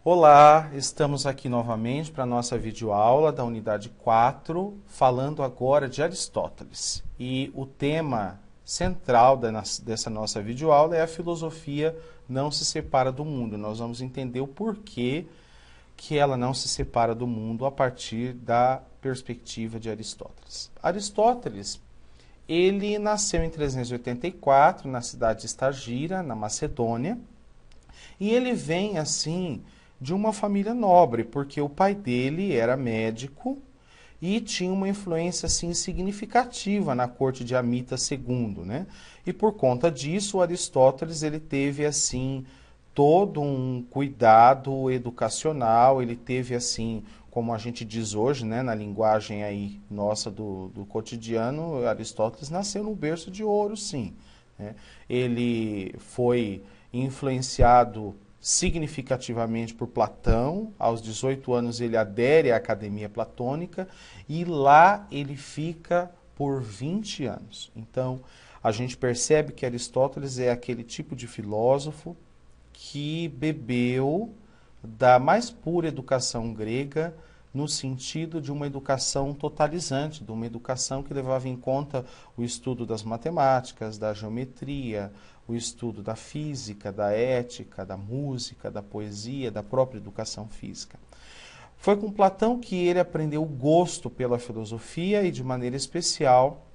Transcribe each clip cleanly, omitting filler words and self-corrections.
Olá, estamos aqui novamente para a nossa videoaula da unidade 4, falando agora de Aristóteles. E o tema central dessa nossa videoaula é a filosofia não se separa do mundo. Nós vamos entender o porquê que ela não se separa do mundo a partir da perspectiva de Aristóteles. Aristóteles, ele nasceu em 384 na cidade de Estagira, na Macedônia, e ele vem assim de uma família nobre, porque o pai dele era médico e tinha uma influência assim significativa na corte de Amita II, né? E por conta disso, Aristóteles ele teve assim todo um cuidado educacional, ele teve assim, como a gente diz hoje, né, na linguagem aí nossa do cotidiano, Aristóteles nasceu num berço de ouro, sim, né? Ele foi influenciado significativamente por Platão. Aos 18 anos ele adere à Academia Platônica e lá ele fica por 20 anos. Então, a gente percebe que Aristóteles é aquele tipo de filósofo que bebeu da mais pura educação grega, no sentido de uma educação totalizante, de uma educação que levava em conta o estudo das matemáticas, da geometria, o estudo da física, da ética, da música, da poesia, da própria educação física. Foi com Platão que ele aprendeu o gosto pela filosofia e, de maneira especial,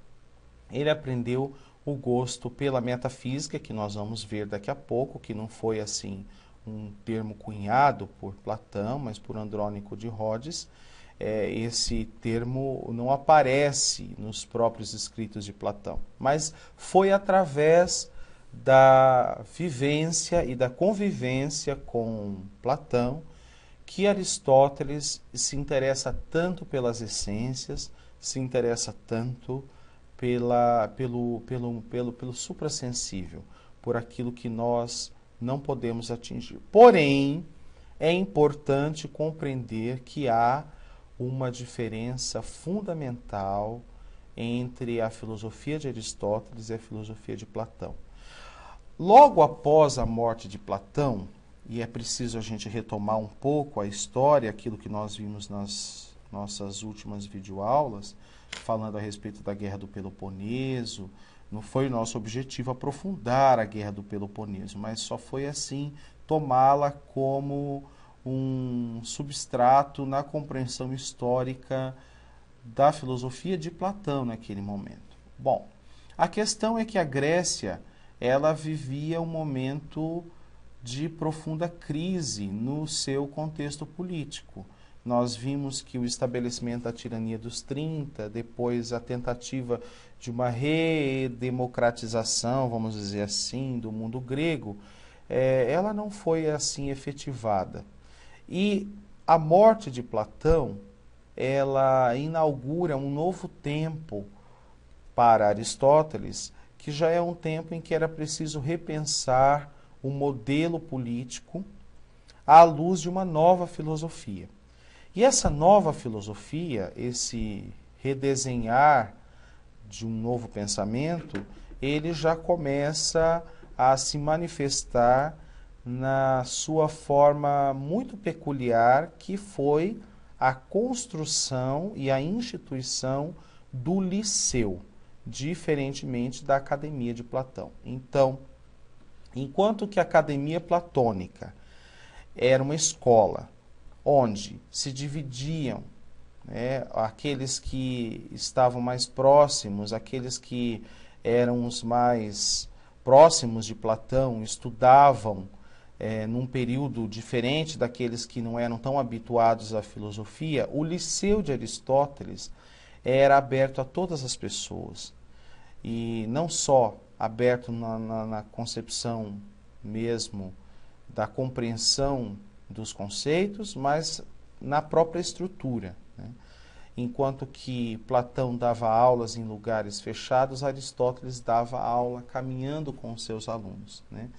ele aprendeu o gosto pela metafísica, que nós vamos ver daqui a pouco, que não foi assim um termo cunhado por Platão, mas por Andrônico de Rhodes. Esse termo não aparece nos próprios escritos de Platão, mas foi através da vivência e da convivência com Platão que Aristóteles se interessa tanto pelas essências, se interessa tanto pelo suprassensível, por aquilo que nós não podemos atingir. Porém, é importante compreender que há uma diferença fundamental entre a filosofia de Aristóteles e a filosofia de Platão. Logo após a morte de Platão, e é preciso a gente retomar um pouco a história, aquilo que nós vimos nas nossas últimas videoaulas, falando a respeito da Guerra do Peloponeso. Não foi nosso objetivo aprofundar a Guerra do Peloponeso, mas só foi assim tomá-la como um substrato na compreensão histórica da filosofia de Platão naquele momento. Bom, a questão é que a Grécia ela vivia um momento de profunda crise no seu contexto político. Nós vimos que o estabelecimento da tirania dos 30, depois a tentativa de uma redemocratização, vamos dizer assim, do mundo grego, ela não foi assim efetivada. E a morte de Platão, ela inaugura um novo tempo para Aristóteles, que já é um tempo em que era preciso repensar o modelo político à luz de uma nova filosofia. E essa nova filosofia, esse redesenhar de um novo pensamento, ele já começa a se manifestar na sua forma muito peculiar, que foi a construção e a instituição do liceu, diferentemente da Academia de Platão. Então, enquanto que a Academia Platônica era uma escola onde se dividiam, né, aqueles que estavam mais próximos, aqueles que eram os mais próximos de Platão, estudavam num período diferente daqueles que não eram tão habituados à filosofia. O Liceu de Aristóteles era aberto a todas as pessoas, e não só aberto na concepção mesmo da compreensão dos conceitos, mas na própria estrutura, né? Enquanto que Platão dava aulas em lugares fechados, Aristóteles dava aula caminhando com os seus alunos, né?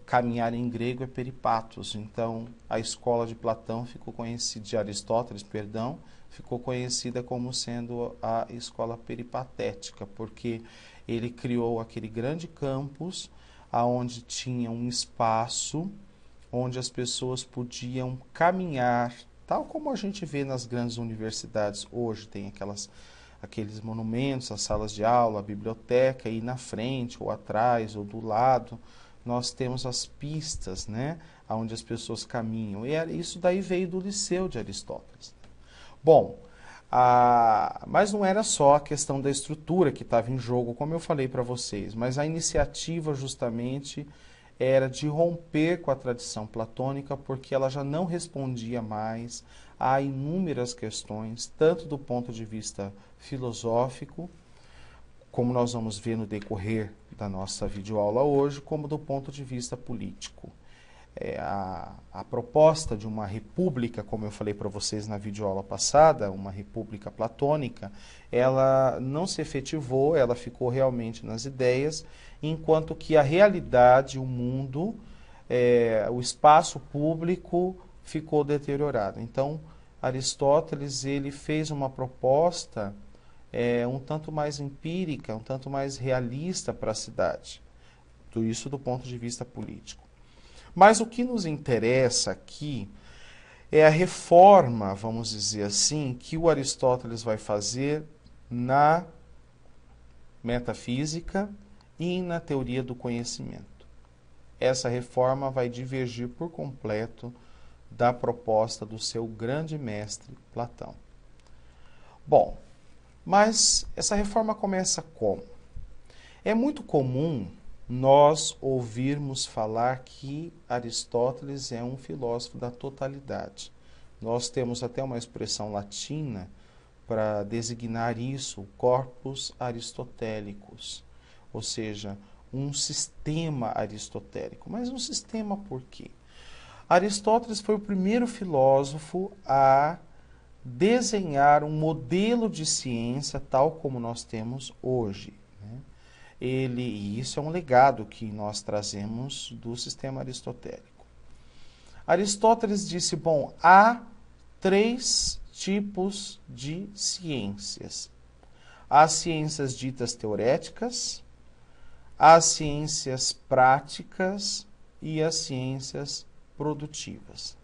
Caminhar em grego é peripatos, então a escola de Platão ficou conhecida, de Aristóteles, perdão, ficou conhecida como sendo a escola peripatética, porque ele criou aquele grande campus aonde tinha um espaço onde as pessoas podiam caminhar, tal como a gente vê nas grandes universidades hoje, tem aqueles monumentos, as salas de aula, a biblioteca, e na frente, ou atrás, ou do lado, nós temos as pistas, né, onde as pessoas caminham. E isso daí veio do Liceu de Aristóteles. Bom, mas não era só a questão da estrutura que estava em jogo, como eu falei para vocês, mas a iniciativa justamente era de romper com a tradição platônica, porque ela já não respondia mais a inúmeras questões, tanto do ponto de vista filosófico, como nós vamos ver no decorrer da nossa videoaula hoje, como do ponto de vista político. A proposta de uma república, como eu falei para vocês na videoaula passada, uma república platônica, ela não se efetivou, ela ficou realmente nas ideias, enquanto que a realidade, o mundo, o espaço público ficou deteriorado. Então, Aristóteles ele fez uma proposta um tanto mais empírica, um tanto mais realista para a cidade. Tudo isso do ponto de vista político. Mas o que nos interessa aqui é a reforma, vamos dizer assim, que o Aristóteles vai fazer na metafísica e na teoria do conhecimento. Essa reforma vai divergir por completo da proposta do seu grande mestre Platão. Bom, mas essa reforma começa como? É muito comum nós ouvirmos falar que Aristóteles é um filósofo da totalidade. Nós temos até uma expressão latina para designar isso, corpus aristotélicos, ou seja, um sistema aristotélico. Mas um sistema por quê? Aristóteles foi o primeiro filósofo a desenhar um modelo de ciência tal como nós temos hoje, né? E isso é um legado que nós trazemos do sistema aristotélico. Aristóteles disse, bom, há 3 tipos de ciências. As ciências ditas teoréticas, as ciências práticas e as ciências produtivas.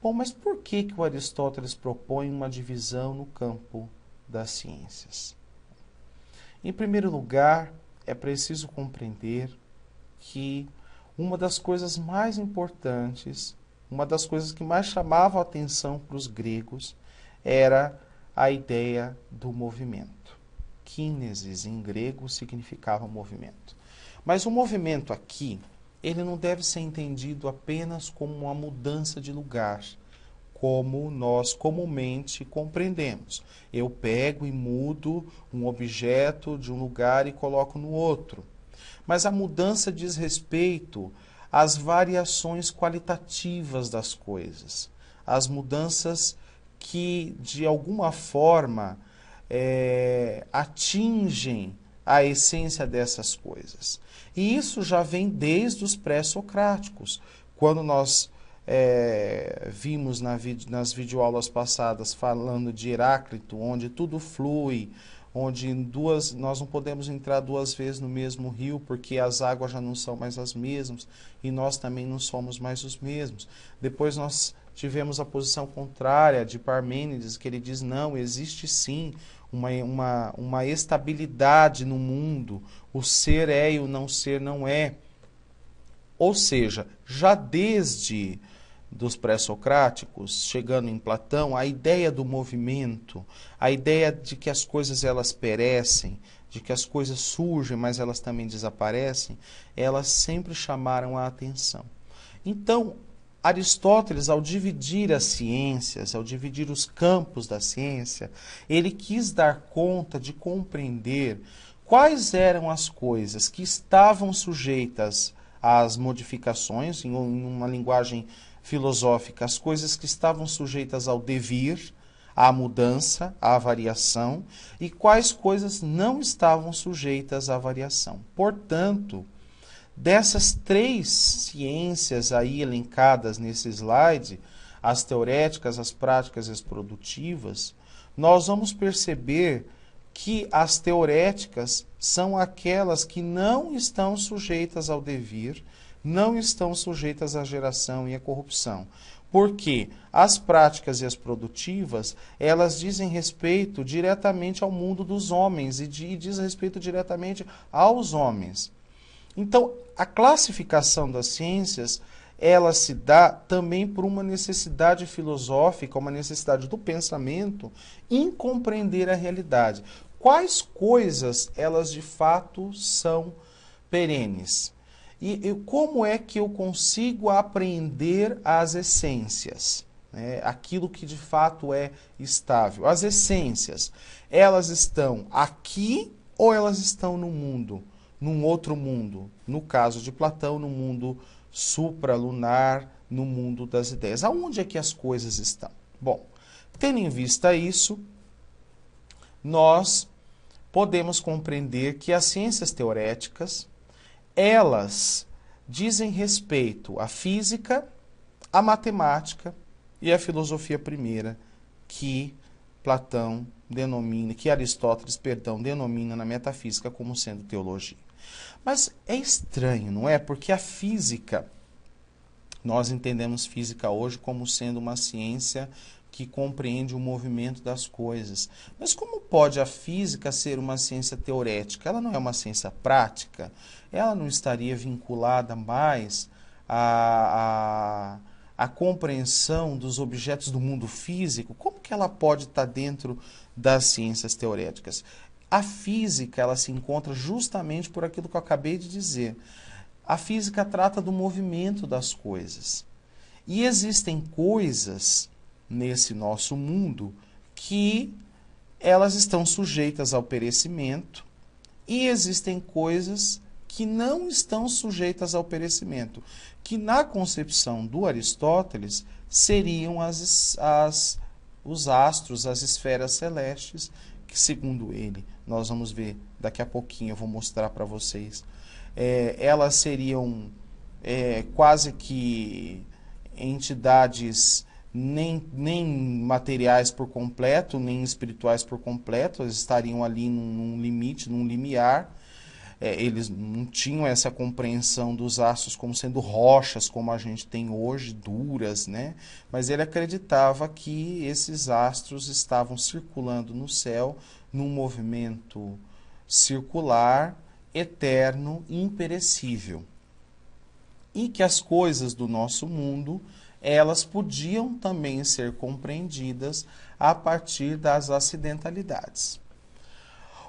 Bom, mas por que o Aristóteles propõe uma divisão no campo das ciências? Em primeiro lugar, é preciso compreender que uma das coisas mais importantes, uma das coisas que mais chamavam a atenção para os gregos, era a ideia do movimento. Kínesis, em grego, significava movimento. Mas o movimento aqui, ele não deve ser entendido apenas como uma mudança de lugar, como nós comumente compreendemos. Eu pego e mudo um objeto de um lugar e coloco no outro. Mas a mudança diz respeito às variações qualitativas das coisas, as mudanças que, de alguma forma, atingem a essência dessas coisas. E isso já vem desde os pré-socráticos, quando nós vimos nas videoaulas passadas falando de Heráclito, onde tudo flui, onde nós não podemos entrar 2 vezes no mesmo rio, porque as águas já não são mais as mesmas, e nós também não somos mais os mesmos. Depois nós tivemos a posição contrária de Parmênides, que ele diz, não, existe sim uma estabilidade no mundo, o ser é e o não ser não é. Ou seja, já desde dos pré-socráticos, chegando em Platão, a ideia do movimento, a ideia de que as coisas elas perecem, de que as coisas surgem, mas elas também desaparecem, elas sempre chamaram a atenção. Então, Aristóteles, ao dividir as ciências, ao dividir os campos da ciência, ele quis dar conta de compreender quais eram as coisas que estavam sujeitas às modificações, em uma linguagem filosófica, as coisas que estavam sujeitas ao devir, à mudança, à variação, e quais coisas não estavam sujeitas à variação. Portanto, dessas 3 ciências aí elencadas nesse slide, as teoréticas, as práticas e as produtivas, nós vamos perceber que as teoréticas são aquelas que não estão sujeitas ao devir, não estão sujeitas à geração e à corrupção. Porque as práticas e as produtivas, elas dizem respeito diretamente ao mundo dos homens e diz respeito diretamente aos homens. Então, a classificação das ciências, ela se dá também por uma necessidade filosófica, uma necessidade do pensamento em compreender a realidade. Quais coisas elas de fato são perenes? E como é que eu consigo apreender as essências? Aquilo que de fato é estável. As essências, elas estão aqui ou elas estão no mundo? Num outro mundo? No caso de Platão, no mundo supralunar, no mundo das ideias. Aonde é que as coisas estão? Bom, tendo em vista isso, nós podemos compreender que as ciências teoréticas, elas dizem respeito à física, à matemática e à filosofia primeira, que Platão denomina, que Aristóteles, denomina na metafísica como sendo teologia. Mas é estranho, não é? Porque a física, nós entendemos física hoje como sendo uma ciência que compreende o movimento das coisas. Mas como pode a física ser uma ciência teorética? Ela não é uma ciência prática? Ela não estaria vinculada mais à compreensão dos objetos do mundo físico? Como que ela pode estar dentro das ciências teoréticas? A física, ela se encontra justamente por aquilo que eu acabei de dizer. A física trata do movimento das coisas. E existem coisas nesse nosso mundo que elas estão sujeitas ao perecimento e existem coisas que não estão sujeitas ao perecimento, que na concepção do Aristóteles seriam os astros, as esferas celestes, que segundo ele, nós vamos ver daqui a pouquinho, eu vou mostrar para vocês, elas seriam quase que entidades nem materiais por completo, nem espirituais por completo, eles estariam ali num limite, num limiar. Eles não tinham essa compreensão dos astros como sendo rochas, como a gente tem hoje, duras, né? Mas ele acreditava que esses astros estavam circulando no céu num movimento circular, eterno e imperecível. E que as coisas do nosso mundo, elas podiam também ser compreendidas a partir das acidentalidades.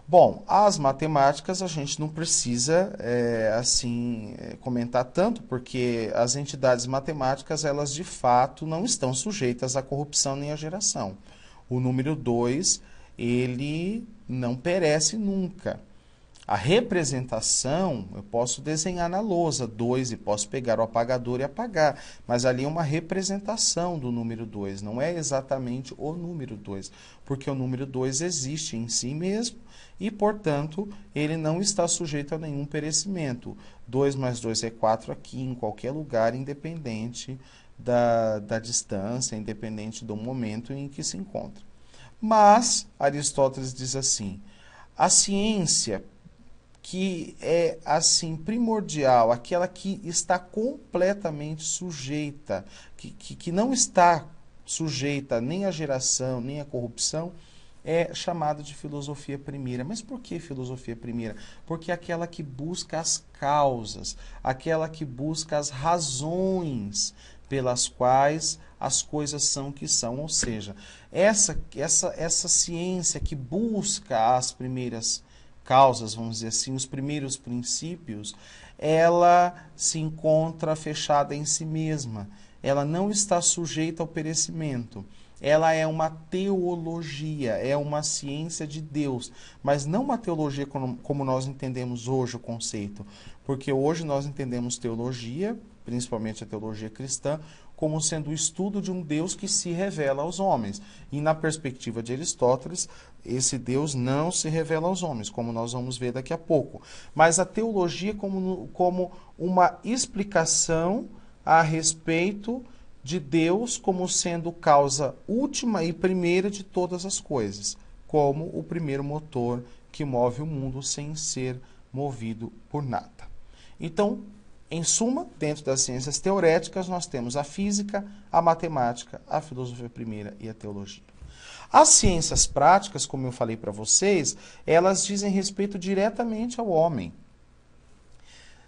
Bom, as matemáticas a gente não precisa comentar tanto, porque as entidades matemáticas, elas de fato não estão sujeitas à corrupção nem à geração. O número 2, ele não perece nunca. A representação, eu posso desenhar na lousa 2 e posso pegar o apagador e apagar, mas ali é uma representação do número 2, não é exatamente o número 2, porque o número 2 existe em si mesmo e, portanto, ele não está sujeito a nenhum perecimento. 2 mais 2 é 4 aqui, em qualquer lugar, independente da distância, independente do momento em que se encontra. Mas, Aristóteles diz assim, a ciência que é assim primordial, aquela que está completamente sujeita, que não está sujeita nem à geração, nem à corrupção, é chamada de filosofia primeira. Mas por que filosofia primeira? Porque é aquela que busca as causas, aquela que busca as razões pelas quais as coisas são o que são. Ou seja, essa ciência que busca as primeiras causas, vamos dizer assim, os primeiros princípios, ela se encontra fechada em si mesma. Ela não está sujeita ao perecimento. Ela é uma teologia, é uma ciência de Deus, mas não uma teologia como nós entendemos hoje o conceito, porque hoje nós entendemos teologia, principalmente a teologia cristã, como sendo o estudo de um Deus que se revela aos homens. E na perspectiva de Aristóteles, esse Deus não se revela aos homens, como nós vamos ver daqui a pouco. Mas a teologia como uma explicação a respeito de Deus como sendo causa última e primeira de todas as coisas, como o primeiro motor que move o mundo sem ser movido por nada. Então, Em suma, dentro das ciências teoréticas, nós temos a física, a matemática, a filosofia primeira e a teologia. As ciências práticas, como eu falei para vocês, elas dizem respeito diretamente ao homem.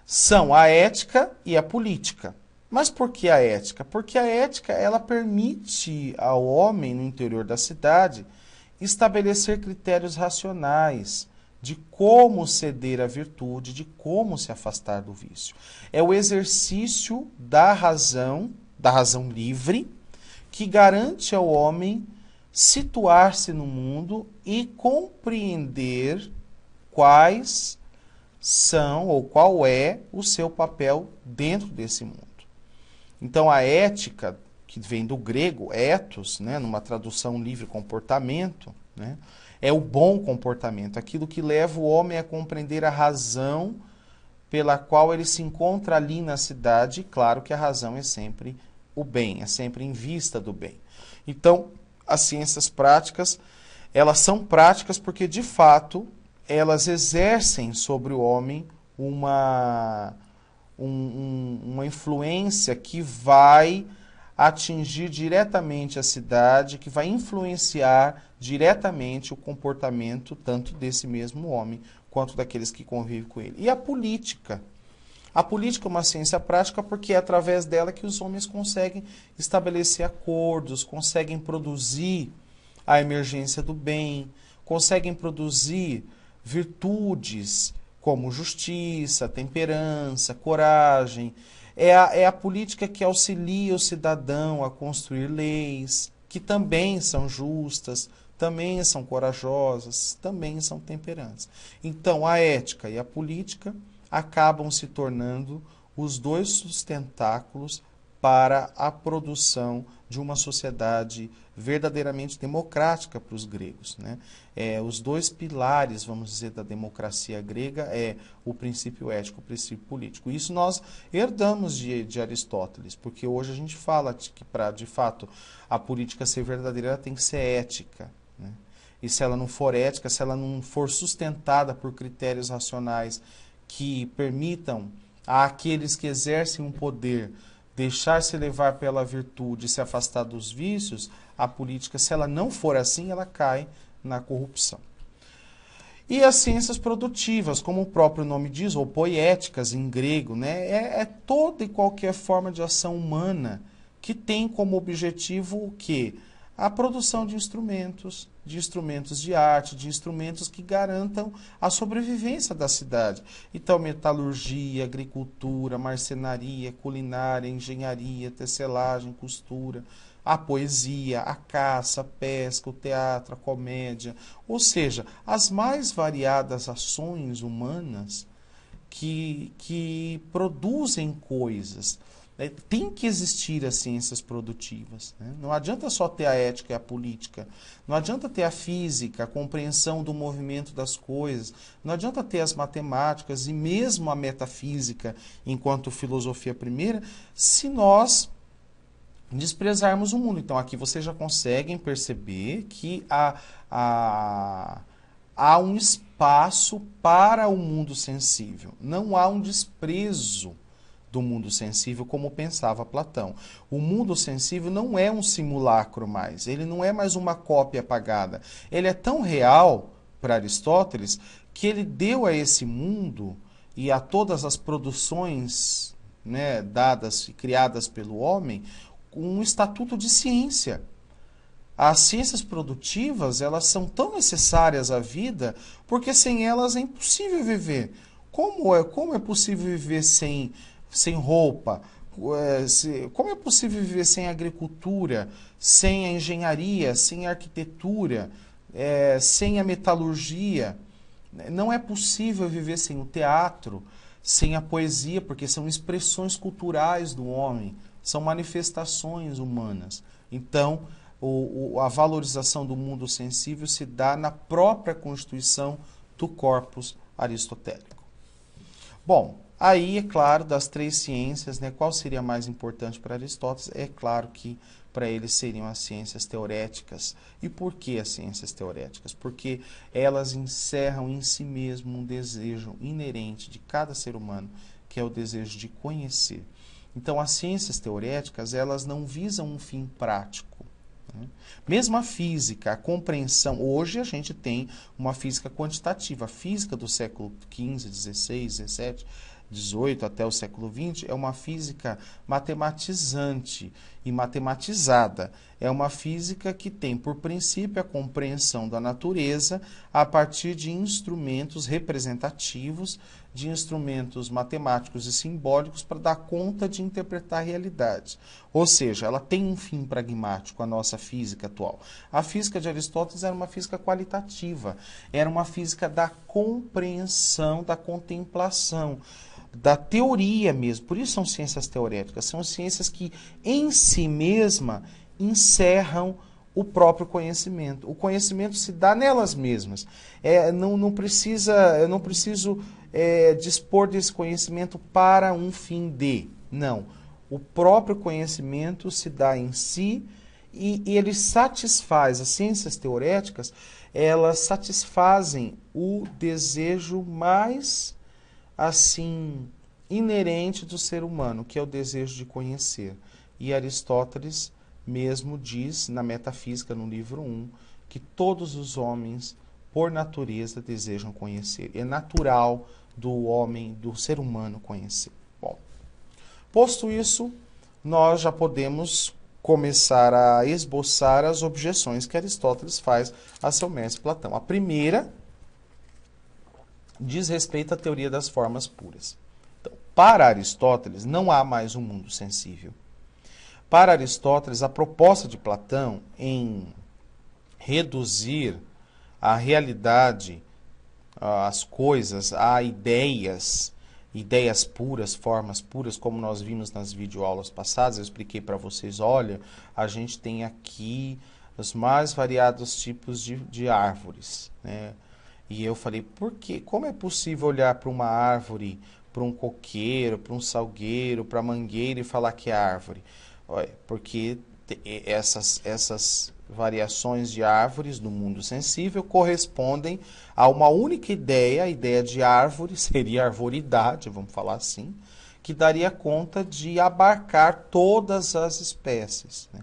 São a ética e a política. Mas por que a ética? Porque a ética ela permite ao homem no interior da cidade estabelecer critérios racionais de como ceder à virtude, de como se afastar do vício. É o exercício da razão livre, que garante ao homem situar-se no mundo e compreender quais são ou qual é o seu papel dentro desse mundo. Então a ética, que vem do grego, ethos, né, numa tradução livre, comportamento, né, é o bom comportamento, aquilo que leva o homem a compreender a razão pela qual ele se encontra ali na cidade. E claro que a razão é sempre o bem, é sempre em vista do bem. Então, as ciências práticas, elas são práticas porque, de fato, elas exercem sobre o homem uma influência que vai atingir diretamente a cidade, que vai influenciar diretamente o comportamento tanto desse mesmo homem quanto daqueles que convivem com ele. E a política? A política é uma ciência prática porque é através dela que os homens conseguem estabelecer acordos, conseguem produzir a emergência do bem, conseguem produzir virtudes como justiça, temperança, coragem. É a política que auxilia o cidadão a construir leis, que também são justas, também são corajosas, também são temperantes. Então, a ética e a política acabam se tornando os dois sustentáculos para a produção de uma sociedade verdadeiramente democrática para os gregos, né? Os dois pilares, vamos dizer, da democracia grega é o princípio ético, o princípio político. Isso nós herdamos de Aristóteles, porque hoje a gente fala que para, de fato, a política ser verdadeira, ela tem que ser ética, né? E se ela não for ética, se ela não for sustentada por critérios racionais que permitam àqueles que exercem um poder deixar-se levar pela virtude e se afastar dos vícios, a política, se ela não for assim, ela cai na corrupção. E as ciências produtivas, como o próprio nome diz, ou poéticas em grego, né, é toda e qualquer forma de ação humana que tem como objetivo o quê? A produção de instrumentos de arte, de instrumentos que garantam a sobrevivência da cidade. Então, metalurgia, agricultura, marcenaria, culinária, engenharia, tecelagem, costura, a poesia, a caça, a pesca, o teatro, a comédia. Ou seja, as mais variadas ações humanas que produzem coisas. Tem que existir as ciências produtivas, né? Não adianta só ter a ética e a política, não adianta ter a física, a compreensão do movimento das coisas, não adianta ter as matemáticas e mesmo a metafísica enquanto filosofia primeira, se nós desprezarmos o mundo. Então aqui vocês já conseguem perceber que há um espaço para o mundo sensível, não há um desprezo do mundo sensível como pensava Platão. O mundo sensível não é um simulacro mais, ele não é mais uma cópia apagada. Ele é tão real para Aristóteles que ele deu a esse mundo e a todas as produções, né, dadas e criadas pelo homem um estatuto de ciência. As ciências produtivas, elas são tão necessárias à vida porque sem elas é impossível viver. Como é possível viver sem roupa? Como é possível viver sem agricultura, sem a engenharia, sem a arquitetura, sem a metalurgia? Não é possível viver sem o teatro, sem a poesia, porque são expressões culturais do homem, são manifestações humanas. Então, a valorização do mundo sensível se dá na própria constituição do corpus aristotélico. Bom, aí, é claro, das três ciências, né, qual seria mais importante para Aristóteles? É claro que para ele seriam as ciências teoréticas. E por que as ciências teoréticas? Porque elas encerram em si mesmo um desejo inerente de cada ser humano, que é o desejo de conhecer. Então, as ciências teoréticas, elas não visam um fim prático, né? Mesmo a física, a compreensão, hoje a gente tem uma física quantitativa. A física do século XV, XVI, XVII, XVIII até o século XX é uma física matematizante e matematizada. É uma física que tem por princípio a compreensão da natureza a partir de instrumentos representativos, de instrumentos matemáticos e simbólicos para dar conta de interpretar a realidade. Ou seja, ela tem um fim pragmático, a nossa física atual. A física de Aristóteles era uma física qualitativa, era uma física da compreensão, da contemplação, da teoria mesmo. Por isso são ciências teoréticas, são ciências que em si mesma encerram o próprio conhecimento. O conhecimento se dá nelas mesmas. Eu não preciso dispor desse conhecimento para um fim de. Não. O próprio conhecimento se dá em si e ele satisfaz, as ciências teoréticas, elas satisfazem o desejo mais assim inerente do ser humano, que é o desejo de conhecer. E Aristóteles mesmo diz na Metafísica, no livro 1, que todos os homens, por natureza, desejam conhecer. É natural do homem, do ser humano, conhecer. Bom, posto isso, nós já podemos começar a esboçar as objeções que Aristóteles faz a seu mestre Platão. A primeira diz respeito à teoria das formas puras. Então, para Aristóteles, não há mais um mundo sensível. Para Aristóteles, a proposta de Platão em reduzir a realidade, as coisas, a ideias puras, formas puras, como nós vimos nas videoaulas passadas, eu expliquei para vocês, olha, a gente tem aqui os mais variados tipos de árvores, né? E eu falei, por quê? Como é possível olhar para uma árvore, para um coqueiro, para um salgueiro, para a mangueira e falar que é árvore? Porque essas variações de árvores no mundo sensível correspondem a uma única ideia, a ideia de árvore, seria a arvoridade, vamos falar assim, que daria conta de abarcar todas as espécies, né?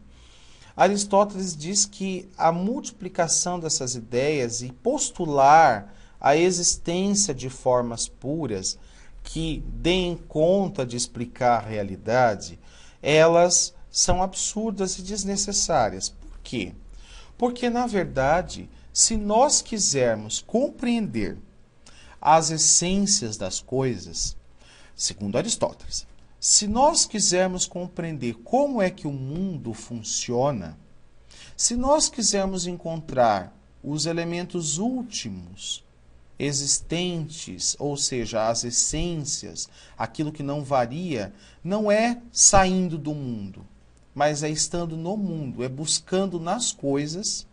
Aristóteles diz que a multiplicação dessas ideias e postular a existência de formas puras que deem conta de explicar a realidade, elas são absurdas e desnecessárias. Por quê? Porque, na verdade, se nós quisermos compreender as essências das coisas, segundo Aristóteles, se nós quisermos compreender como é que o mundo funciona, se nós quisermos encontrar os elementos últimos existentes, ou seja, as essências, aquilo que não varia, não é saindo do mundo, mas é estando no mundo, é buscando nas coisas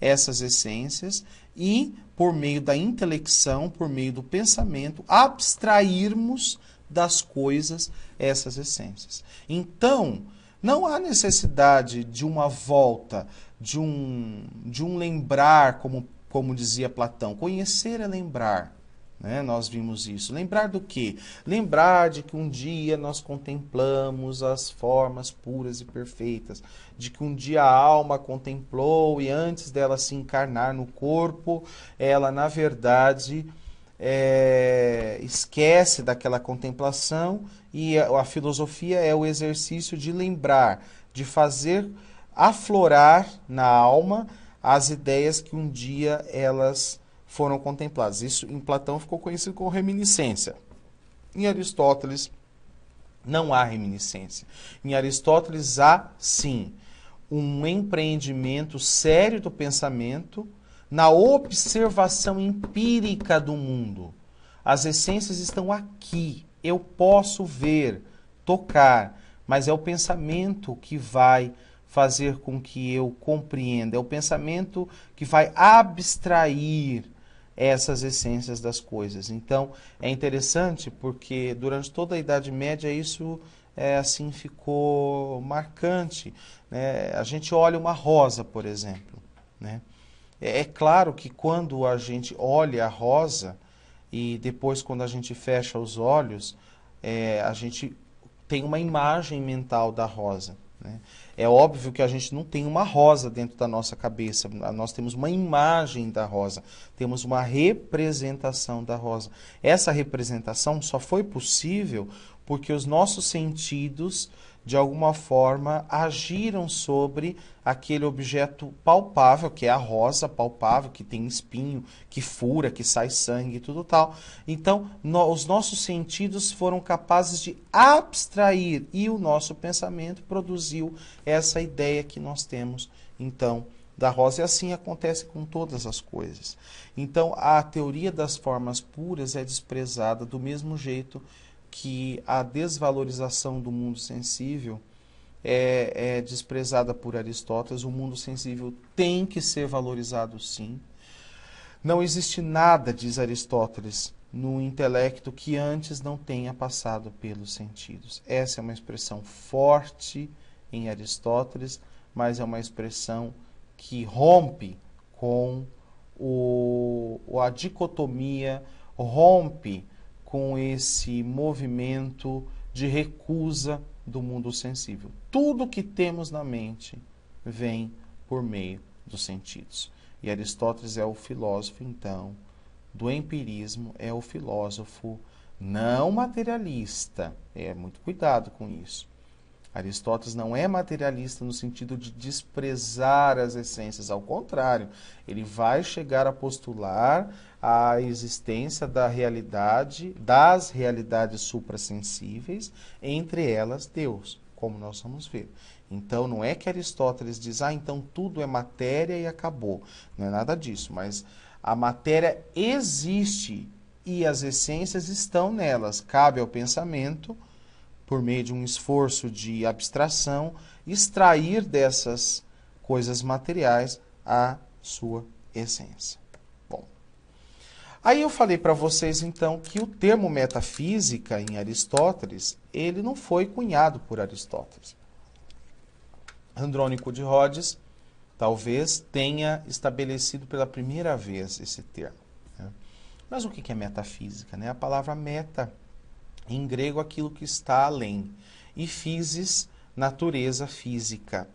essas essências e, por meio da intelecção, por meio do pensamento, abstrairmos das coisas essas essências. Então, não há necessidade de uma volta, de um lembrar, como dizia Platão. Conhecer é lembrar, né? Nós vimos isso. Lembrar do quê? Lembrar de que um dia nós contemplamos as formas puras e perfeitas, de que um dia a alma contemplou e antes dela se encarnar no corpo, ela, na verdade, esquece daquela contemplação e a filosofia é o exercício de lembrar, de fazer aflorar na alma as ideias que um dia elas foram contempladas. Isso em Platão ficou conhecido como reminiscência. Em Aristóteles não há reminiscência. Em Aristóteles há, sim, um empreendimento sério do pensamento na observação empírica do mundo. As essências estão aqui. Eu posso ver, tocar, mas é o pensamento que vai fazer com que eu compreenda. É o pensamento que vai abstrair essas essências das coisas. Então, é interessante porque durante toda a Idade Média isso assim ficou marcante, né? A gente olha uma rosa, por exemplo, né? É claro que quando a gente olha a rosa e depois quando a gente fecha os olhos, a gente tem uma imagem mental da rosa, né? É óbvio que a gente não tem uma rosa dentro da nossa cabeça, nós temos uma imagem da rosa, temos uma representação da rosa. Essa representação só foi possível porque os nossos sentidos, de alguma forma, agiram sobre aquele objeto palpável, que é a rosa palpável, que tem espinho, que fura, que sai sangue e tudo tal. Então, os nossos sentidos foram capazes de abstrair e o nosso pensamento produziu essa ideia que nós temos, então, da rosa. E assim acontece com todas as coisas. Então, a teoria das formas puras é desprezada do mesmo jeito que a desvalorização do mundo sensível é desprezada por Aristóteles. O mundo sensível tem que ser valorizado, sim. Não existe nada, diz Aristóteles, no intelecto que antes não tenha passado pelos sentidos. Essa é uma expressão forte em Aristóteles, mas é uma expressão que rompe com a dicotomia, rompe com esse movimento de recusa do mundo sensível. Tudo que temos na mente vem por meio dos sentidos. E Aristóteles é o filósofo, então, do empirismo, é o filósofo não materialista. Muito cuidado com isso. Aristóteles não é materialista no sentido de desprezar as essências, ao contrário, ele vai chegar a postular a existência da realidade, das realidades suprassensíveis, entre elas Deus, como nós vamos ver. Então, não é que Aristóteles diz, então tudo é matéria e acabou. Não é nada disso, mas a matéria existe e as essências estão nelas. Cabe ao pensamento, por meio de um esforço de abstração, extrair dessas coisas materiais a sua essência. Bom, aí eu falei para vocês, então, que o termo metafísica em Aristóteles, ele não foi cunhado por Aristóteles. Andrônico de Rhodes talvez tenha estabelecido pela primeira vez esse termo, né? Mas o que é metafísica, né? A palavra meta, em grego, aquilo que está além, e physis, natureza física.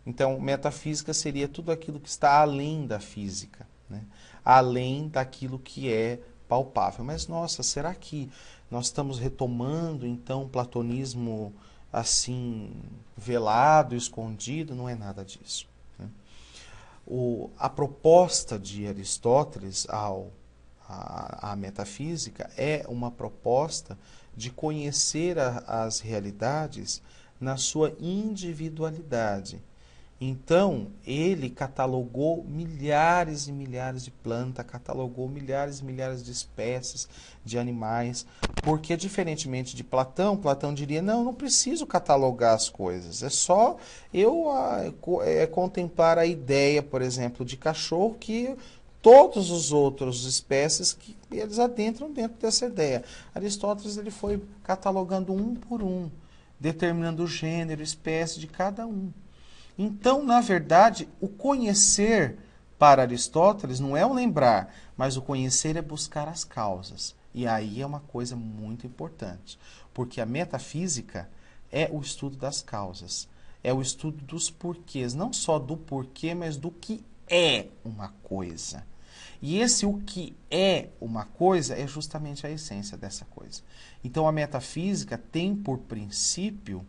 Então, metafísica seria tudo aquilo que está além da física, né? Além daquilo que é palpável. Mas, nossa, será que nós estamos retomando, então, o platonismo assim, velado, escondido? Não é nada disso, né? A proposta de Aristóteles à metafísica é uma proposta de conhecer as realidades na sua individualidade. Então, ele catalogou milhares e milhares de plantas, catalogou milhares e milhares de espécies de animais, porque, diferentemente de Platão, Platão diria, não preciso catalogar as coisas, é só eu contemplar a ideia, por exemplo, de cachorro, que todos os outros espécies que eles adentram dentro dessa ideia. Aristóteles ele foi catalogando um por um, determinando o gênero, espécie de cada um. Então, na verdade, o conhecer para Aristóteles não é o lembrar, mas o conhecer é buscar as causas. E aí é uma coisa muito importante, porque a metafísica é o estudo das causas, é o estudo dos porquês, não só do porquê, mas do que é uma coisa. E esse o que é uma coisa é justamente a essência dessa coisa. Então, a metafísica tem por princípio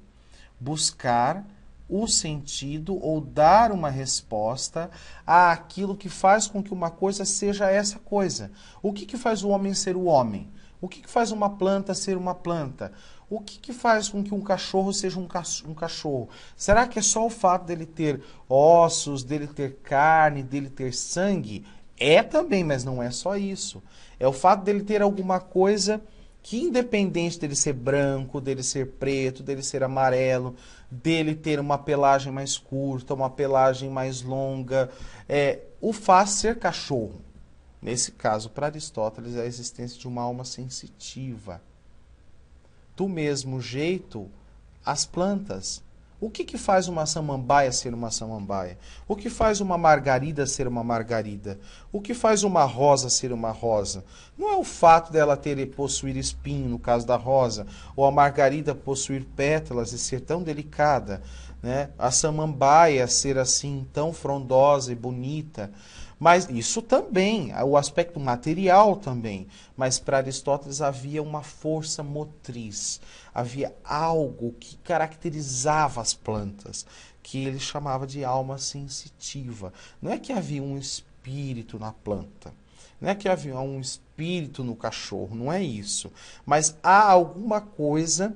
buscar o sentido ou dar uma resposta àquilo que faz com que uma coisa seja essa coisa. O que faz o homem ser o homem? O que faz uma planta ser uma planta? O que faz com que um cachorro seja um cachorro? Será que é só o fato dele ter ossos, dele ter carne, dele ter sangue? É também, mas não é só isso. É o fato dele ter alguma coisa que, independente dele ser branco, dele ser preto, dele ser amarelo, dele ter uma pelagem mais curta, uma pelagem mais longa, o faz ser cachorro. Nesse caso, para Aristóteles, é a existência de uma alma sensitiva. Do mesmo jeito, as plantas. O que faz uma samambaia ser uma samambaia? O que faz uma margarida ser uma margarida? O que faz uma rosa ser uma rosa? Não é o fato dela possuir espinho, no caso da rosa, ou a margarida possuir pétalas e ser tão delicada, né? A samambaia ser assim tão frondosa e bonita. Mas isso também, o aspecto material também. Mas para Aristóteles havia uma força motriz, havia algo que caracterizava as plantas, que ele chamava de alma sensitiva. Não é que havia um espírito na planta, não é que havia um espírito no cachorro, não é isso. Mas há alguma coisa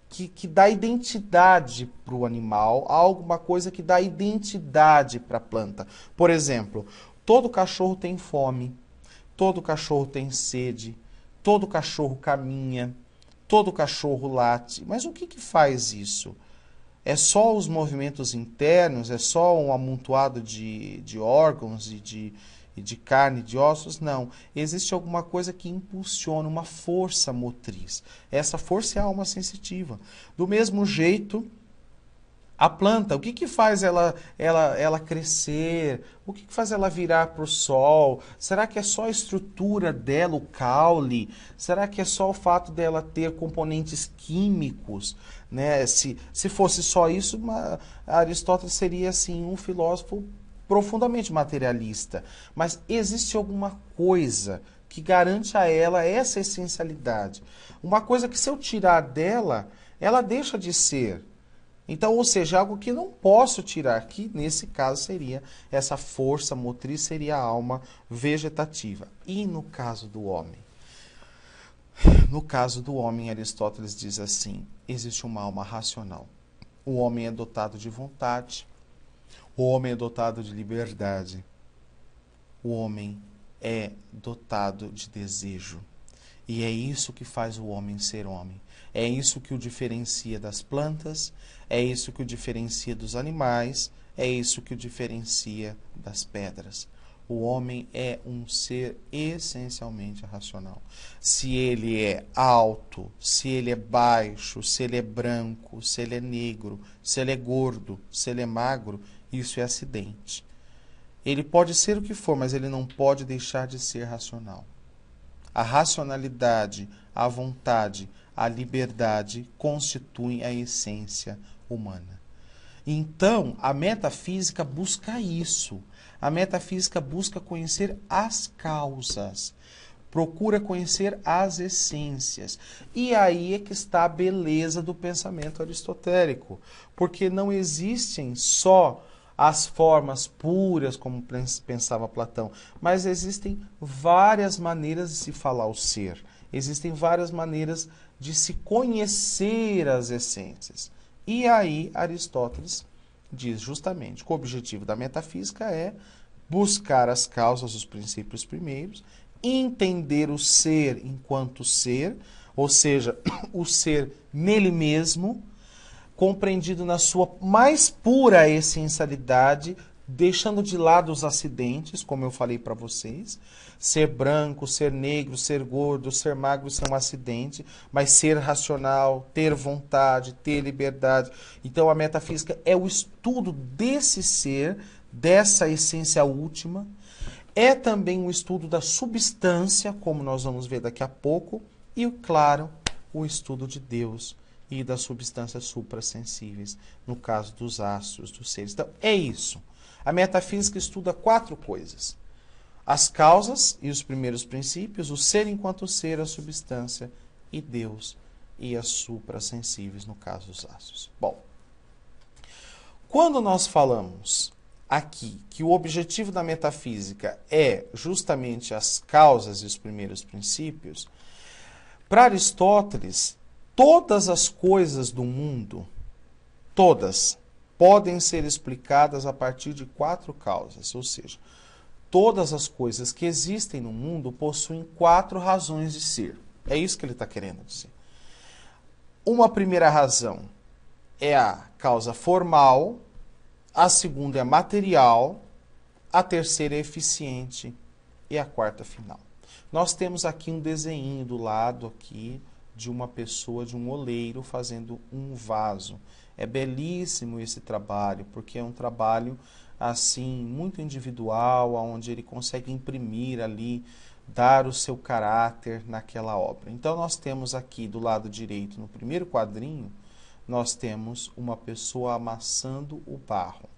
que dá identidade para o animal, há alguma coisa que dá identidade para a planta. Por exemplo, todo cachorro tem fome, todo cachorro tem sede, todo cachorro caminha, todo cachorro late. Mas o que faz isso? É só os movimentos internos? É só um amontoado de órgãos e de carne, de ossos? Não. Existe alguma coisa que impulsiona, uma força motriz. Essa força é a alma sensitiva. Do mesmo jeito, a planta, o que faz ela crescer? O que faz ela virar para o sol? Será que é só a estrutura dela, o caule? Será que é só o fato dela ter componentes químicos? Né? Se fosse só isso, Aristóteles seria assim, um filósofo profundamente materialista. Mas existe alguma coisa que garante a ela essa essencialidade. Uma coisa que se eu tirar dela, ela deixa de ser. Então, ou seja, algo que não posso tirar, que nesse caso seria essa força motriz, seria a alma vegetativa. E no caso do homem? No caso do homem, Aristóteles diz assim, existe uma alma racional. O homem é dotado de vontade, o homem é dotado de liberdade, o homem é dotado de desejo. E é isso que faz o homem ser homem. É isso que o diferencia das plantas, é isso que o diferencia dos animais, é isso que o diferencia das pedras. O homem é um ser essencialmente racional. Se ele é alto, se ele é baixo, se ele é branco, se ele é negro, se ele é gordo, se ele é magro, isso é acidente. Ele pode ser o que for, mas ele não pode deixar de ser racional. A racionalidade, a vontade, a liberdade constituem a essência humana. Então, a metafísica busca isso. A metafísica busca conhecer as causas, procura conhecer as essências. E aí é que está a beleza do pensamento aristotélico, porque não existem só as formas puras, como pensava Platão, mas existem várias maneiras de se falar o ser. Existem várias maneiras de se conhecer as essências. E aí Aristóteles diz justamente que o objetivo da metafísica é buscar as causas, os princípios primeiros, entender o ser enquanto ser, ou seja, o ser nele mesmo, compreendido na sua mais pura essencialidade, deixando de lado os acidentes, como eu falei para vocês. Ser branco, ser negro, ser gordo, ser magro são um acidente, mas ser racional, ter vontade, ter liberdade. Então a metafísica é o estudo desse ser, dessa essência última. É também o estudo da substância, como nós vamos ver daqui a pouco, e, claro, o estudo de Deus e das substâncias suprassensíveis, no caso dos astros, dos seres. Então, é isso. A metafísica estuda 4 coisas: as causas e os primeiros princípios, o ser enquanto ser, a substância, e Deus e as suprassensíveis, no caso dos astros. Bom, quando nós falamos aqui que o objetivo da metafísica é justamente as causas e os primeiros princípios, para Aristóteles, todas as coisas do mundo, todas, podem ser explicadas a partir de 4 causas, ou seja, todas as coisas que existem no mundo possuem 4 razões de ser. É isso que ele está querendo dizer. Uma primeira razão é a causa formal, a segunda é material, a terceira é eficiente e a quarta final. Nós temos aqui um desenho do lado aqui de uma pessoa, de um oleiro fazendo um vaso. É belíssimo esse trabalho, porque é um trabalho assim muito individual, onde ele consegue imprimir ali, dar o seu caráter naquela obra. Então nós temos aqui do lado direito, no primeiro quadrinho, nós temos uma pessoa amassando o barro.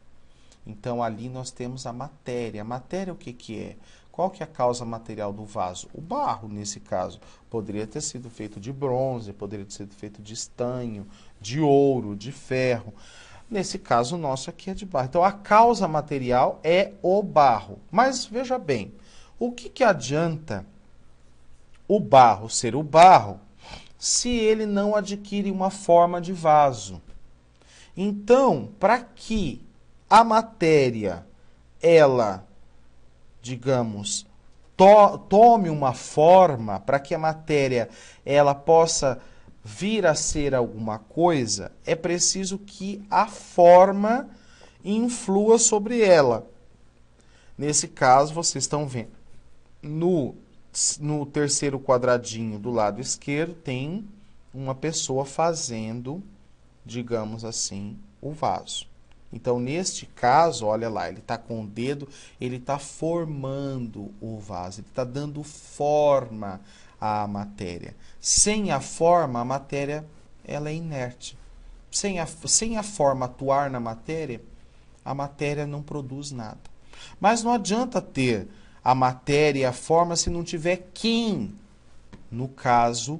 Então ali nós temos a matéria. A matéria o que que é? Qual que é a causa material do vaso? O barro, nesse caso. Poderia ter sido feito de bronze, poderia ter sido feito de estanho, de ouro, de ferro. Nesse caso nosso aqui é de barro. Então a causa material é o barro. Mas veja bem, o que que adianta o barro ser o barro se ele não adquire uma forma de vaso? Então, para que a matéria, ela, digamos, tome uma forma, para que a matéria ela possa vir a ser alguma coisa, é preciso que a forma influa sobre ela. Nesse caso, vocês estão vendo, no terceiro quadradinho do lado esquerdo, tem uma pessoa fazendo, digamos assim, o vaso. Então, neste caso, olha lá, ele está com o dedo, ele está formando o vaso, ele está dando forma à matéria. Sem a forma, a matéria ela é inerte. Sem a forma atuar na matéria, a matéria não produz nada. Mas não adianta ter a matéria e a forma se não tiver quem, no caso,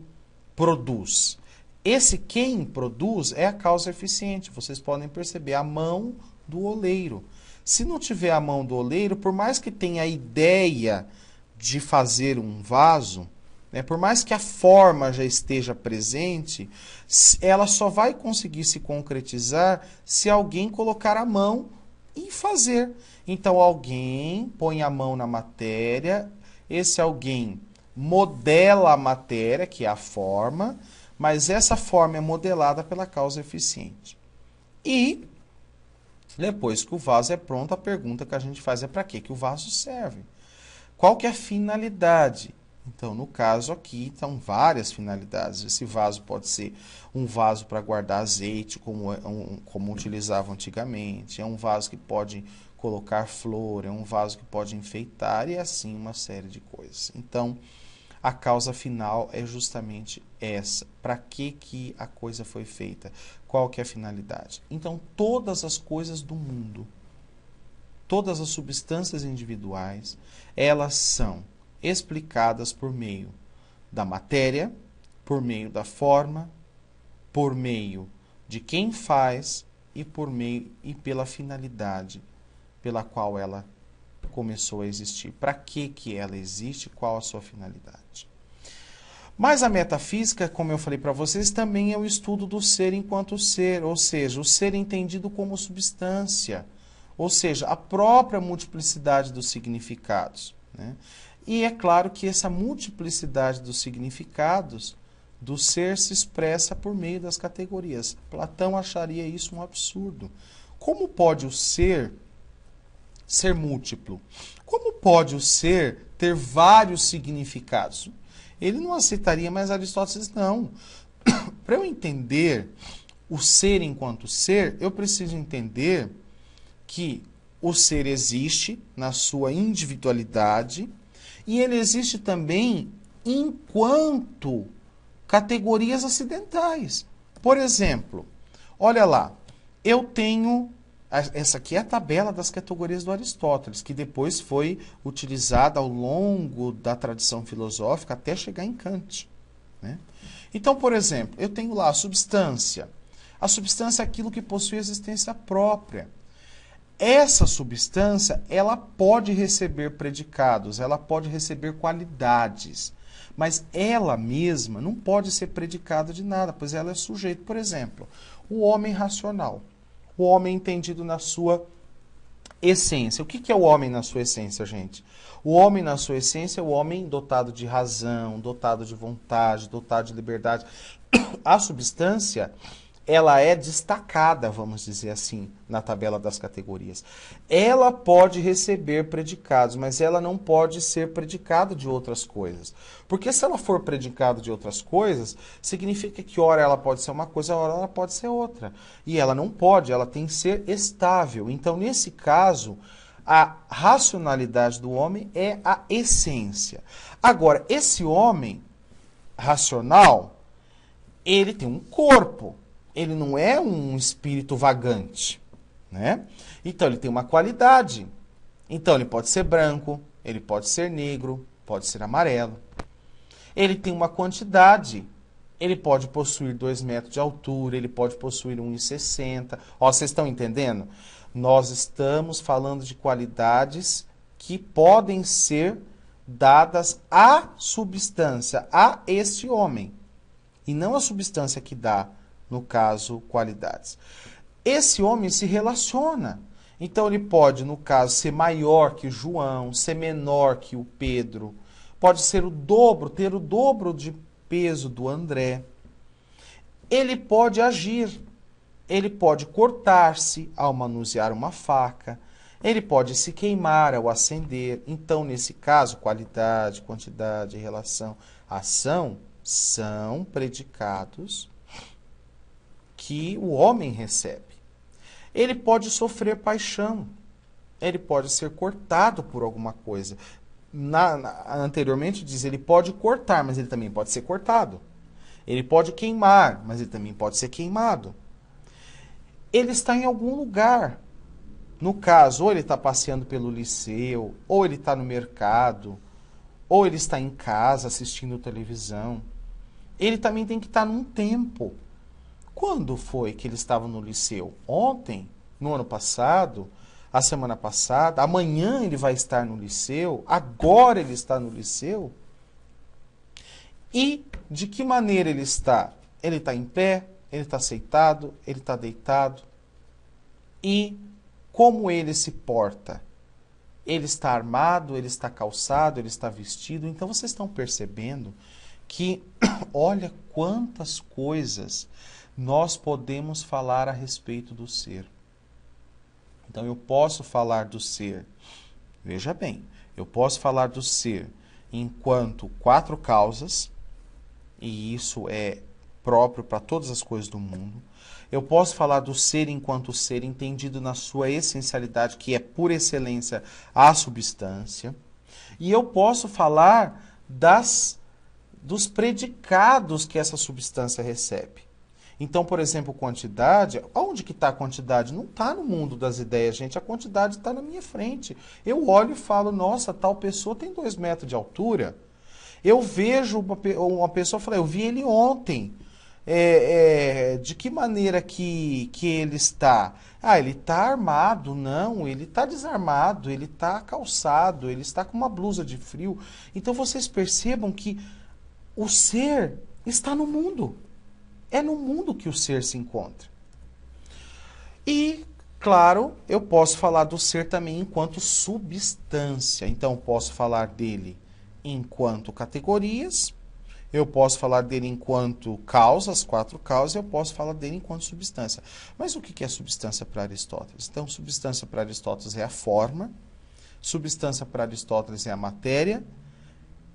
produz. Esse quem produz é a causa eficiente. Vocês podem perceber, a mão do oleiro. Se não tiver a mão do oleiro, por mais que tenha a ideia de fazer um vaso, né, por mais que a forma já esteja presente, ela só vai conseguir se concretizar se alguém colocar a mão e fazer. Então, alguém põe a mão na matéria, esse alguém modela a matéria, que é a forma, mas essa forma é modelada pela causa eficiente. E, depois que o vaso é pronto, a pergunta que a gente faz é para que o vaso serve? Qual que é a finalidade? Então, no caso aqui, estão várias finalidades. Esse vaso pode ser um vaso para guardar azeite, como utilizavam antigamente. É um vaso que pode colocar flor, é um vaso que pode enfeitar e assim uma série de coisas. Então, a causa final é justamente essa. Para que a coisa foi feita? Qual que é a finalidade? Então, todas as coisas do mundo, todas as substâncias individuais, elas são explicadas por meio da matéria, por meio da forma, por meio de quem faz e por meio e pela finalidade pela qual ela começou a existir. Para que ela existe? Qual a sua finalidade? Mas a metafísica, como eu falei para vocês, também é o estudo do ser enquanto ser, ou seja, o ser entendido como substância, ou seja, a própria multiplicidade dos significados, né? E é claro que essa multiplicidade dos significados do ser se expressa por meio das categorias. Platão acharia isso um absurdo. Como pode o ser múltiplo? Como pode o ser ter vários significados? Ele não aceitaria, mas Aristóteles não. Para eu entender o ser enquanto ser, eu preciso entender que o ser existe na sua individualidade e ele existe também enquanto categorias acidentais. Por exemplo, olha lá, eu tenho... Essa aqui é a tabela das categorias do Aristóteles, que depois foi utilizada ao longo da tradição filosófica até chegar em Kant, né? Então, por exemplo, eu tenho lá a substância. A substância é aquilo que possui existência própria. Essa substância, ela pode receber predicados, ela pode receber qualidades, mas ela mesma não pode ser predicada de nada, pois ela é sujeito. Por exemplo, o homem racional. O homem entendido na sua essência. O que é o homem na sua essência, gente? O homem na sua essência é o homem dotado de razão, dotado de vontade, dotado de liberdade. A substância ela é destacada, vamos dizer assim, na tabela das categorias. Ela pode receber predicados, mas ela não pode ser predicada de outras coisas. Porque se ela for predicada de outras coisas, significa que ora ela pode ser uma coisa, ora ela pode ser outra. E ela não pode, ela tem que ser estável. Então, nesse caso, a racionalidade do homem é a essência. Agora, esse homem racional, ele tem um corpo. Ele não é um espírito vagante, né? Então, ele tem uma qualidade. Então, ele pode ser branco, ele pode ser negro, pode ser amarelo. Ele tem uma quantidade. Ele pode possuir 2 metros de altura, ele pode possuir 1,60. Ó, vocês estão entendendo? Nós estamos falando de qualidades que podem ser dadas à substância, a este homem. E não a substância que dá, no caso, qualidades. Esse homem se relaciona. Então, ele pode, no caso, ser maior que o João, ser menor que o Pedro. Pode ser o dobro, ter o dobro de peso do André. Ele pode agir. Ele pode cortar-se ao manusear uma faca. Ele pode se queimar ao acender. Então, nesse caso, qualidade, quantidade, relação, ação são predicados que o homem recebe. Ele pode sofrer paixão. Ele pode ser cortado por alguma coisa. Anteriormente diz, ele pode cortar, mas ele também pode ser cortado. Ele pode queimar, mas ele também pode ser queimado. Ele está em algum lugar. No caso, ou ele está passeando pelo liceu, ou ele está no mercado, ou ele está em casa assistindo televisão. Ele também tem que estar num tempo. Quando foi que ele estava no liceu? Ontem? No ano passado? A semana passada? Amanhã ele vai estar no liceu? Agora ele está no liceu? E de que maneira ele está? Ele está em pé? Ele está sentado? Ele está deitado? E como ele se porta? Ele está armado? Ele está calçado? Ele está vestido? Então vocês estão percebendo que, olha quantas coisas nós podemos falar a respeito do ser. Então, eu posso falar do ser, veja bem, eu posso falar do ser enquanto 4 causas, e isso é próprio para todas as coisas do mundo. Eu posso falar do ser enquanto ser entendido na sua essencialidade, que é por excelência a substância. E eu posso falar dos predicados que essa substância recebe. Então, por exemplo, quantidade, onde que está a quantidade? Não está no mundo das ideias, gente. A quantidade está na minha frente. Eu olho e falo, nossa, tal pessoa tem 2 metros de altura. Eu vejo uma pessoa, eu vi ele ontem. De que maneira que ele está? Ah, ele está armado. Não, ele está desarmado, ele está calçado, ele está com uma blusa de frio. Então, vocês percebam que o ser está no mundo. É no mundo que o ser se encontra. E, claro, eu posso falar do ser também enquanto substância. Então, eu posso falar dele enquanto categorias, eu posso falar dele enquanto causas, 4 causas, eu posso falar dele enquanto substância. Mas o que é substância para Aristóteles? Então, substância para Aristóteles é a forma, substância para Aristóteles é a matéria,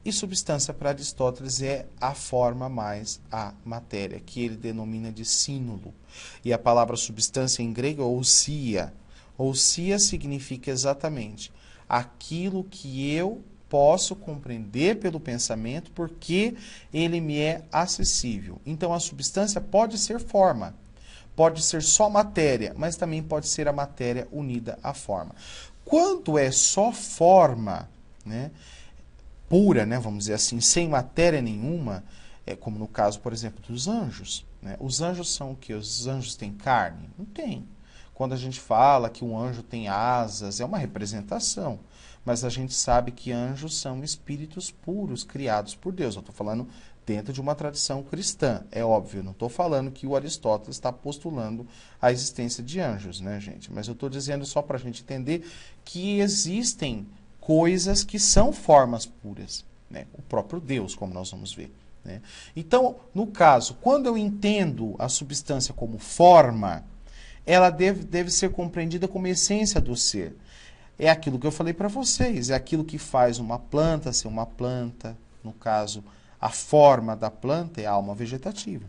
e substância para Aristóteles é a forma mais a matéria, que ele denomina de sínulo. E a palavra substância em grego é ousia. Ousia significa exatamente aquilo que eu posso compreender pelo pensamento, porque ele me é acessível. Então, a substância pode ser forma, pode ser só matéria, mas também pode ser a matéria unida à forma. Quando é só forma, né, pura, né, vamos dizer assim, sem matéria nenhuma, como no caso, por exemplo, dos anjos. Né? Os anjos são o quê? Os anjos têm carne? Não tem. Quando a gente fala que um anjo tem asas, é uma representação. Mas a gente sabe que anjos são espíritos puros, criados por Deus. Eu estou falando dentro de uma tradição cristã, é óbvio. Não estou falando que o Aristóteles está postulando a existência de anjos, né, gente? Mas eu estou dizendo só para a gente entender que existem coisas que são formas puras, né? O próprio Deus, como nós vamos ver. né? Então, no caso, quando eu entendo a substância como forma, ela deve ser compreendida como essência do ser. É aquilo que eu falei para vocês, é aquilo que faz uma planta ser uma planta. No caso, a forma da planta é a alma vegetativa.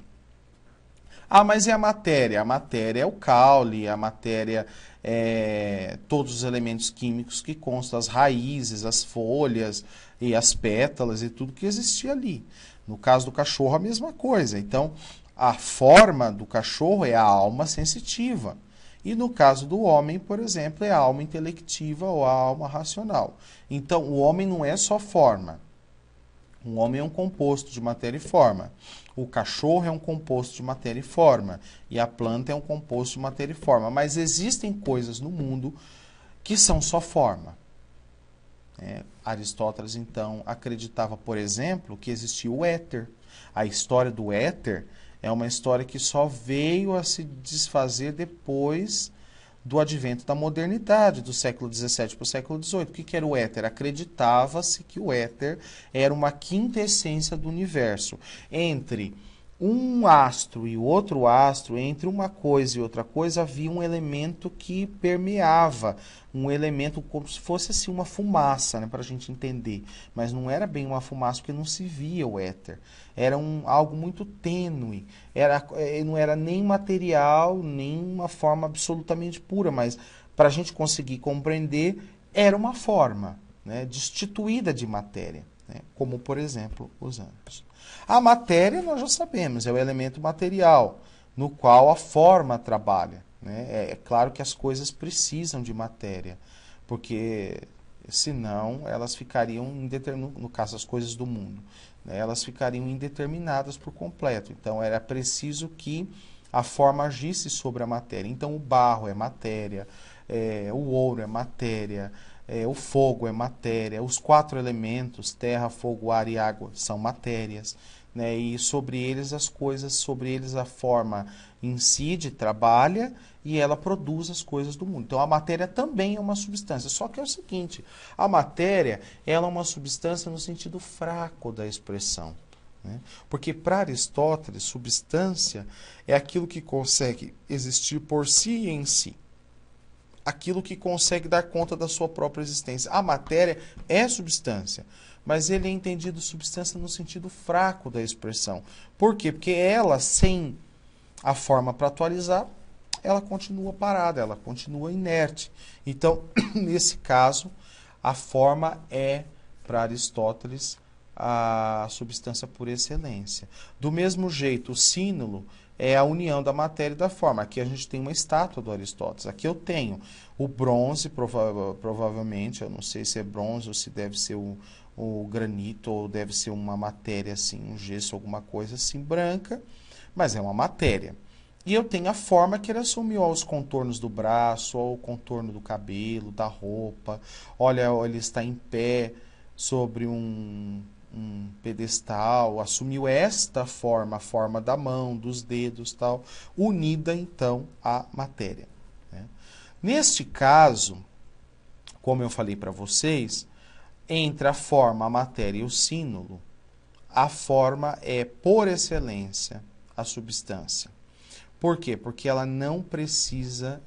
Ah, mas é a matéria? A matéria é o caule, a matéria é todos os elementos químicos que constam, as raízes, as folhas e as pétalas e tudo que existia ali. No caso do cachorro, a mesma coisa. Então, a forma do cachorro é a alma sensitiva. E no caso do homem, por exemplo, é a alma intelectiva ou a alma racional. Então, o homem não é só forma. O homem é um composto de matéria e forma. O cachorro é um composto de matéria e forma. E a planta é um composto de matéria e forma. Mas existem coisas no mundo que são só forma. Aristóteles, então, acreditava, por exemplo, que existia o éter. A história do éter é uma história que só veio a se desfazer depois do advento da modernidade, do século XVII para o século XVIII. O que era o éter? Acreditava-se que o éter era uma quinta essência do universo. Entre um astro e o outro astro, entre uma coisa e outra coisa, havia um elemento que permeava, um elemento como se fosse assim, uma fumaça, né, para a gente entender. Mas não era bem uma fumaça, porque não se via o éter. Era algo muito tênue. Não era nem material, nem uma forma absolutamente pura, mas para a gente conseguir compreender, era uma forma, né, destituída de matéria, né, como, por exemplo, os anjos. A matéria, nós já sabemos, é o elemento material, no qual a forma trabalha, né? É claro que as coisas precisam de matéria, porque senão elas ficariam, no caso as coisas do mundo, né, elas ficariam indeterminadas por completo. Então era preciso que a forma agisse sobre a matéria. Então o barro é matéria, o ouro é matéria, o fogo é matéria, os 4 elementos, terra, fogo, ar e água, são matérias, né? E sobre eles as coisas, sobre eles a forma incide, trabalha e ela produz as coisas do mundo. Então a matéria também é uma substância, só que é o seguinte, a matéria ela é uma substância no sentido fraco da expressão, né? Porque para Aristóteles, substância é aquilo que consegue existir por si e em si. Aquilo que consegue dar conta da sua própria existência. A matéria é substância, mas ele é entendido substância no sentido fraco da expressão. Por quê? Porque ela, sem a forma para atualizar, ela continua parada, ela continua inerte. Então, nesse caso, a forma é, para Aristóteles, a substância por excelência. Do mesmo jeito, o símbolo é a união da matéria e da forma. Aqui a gente tem uma estátua do Aristóteles. Aqui eu tenho o bronze, provavelmente, eu não sei se é bronze ou se deve ser o granito, ou deve ser uma matéria assim, um gesso, alguma coisa assim, branca, mas é uma matéria. E eu tenho a forma que ele assumiu aos contornos do braço, ao contorno do cabelo, da roupa. Olha, ele está em pé sobre um pedestal, assumiu esta forma, a forma da mão, dos dedos, tal, unida então à matéria, né? Neste caso, como eu falei para vocês, entre a forma, a matéria e o símbolo, a forma é, por excelência, a substância. Por quê? Porque ela não precisa,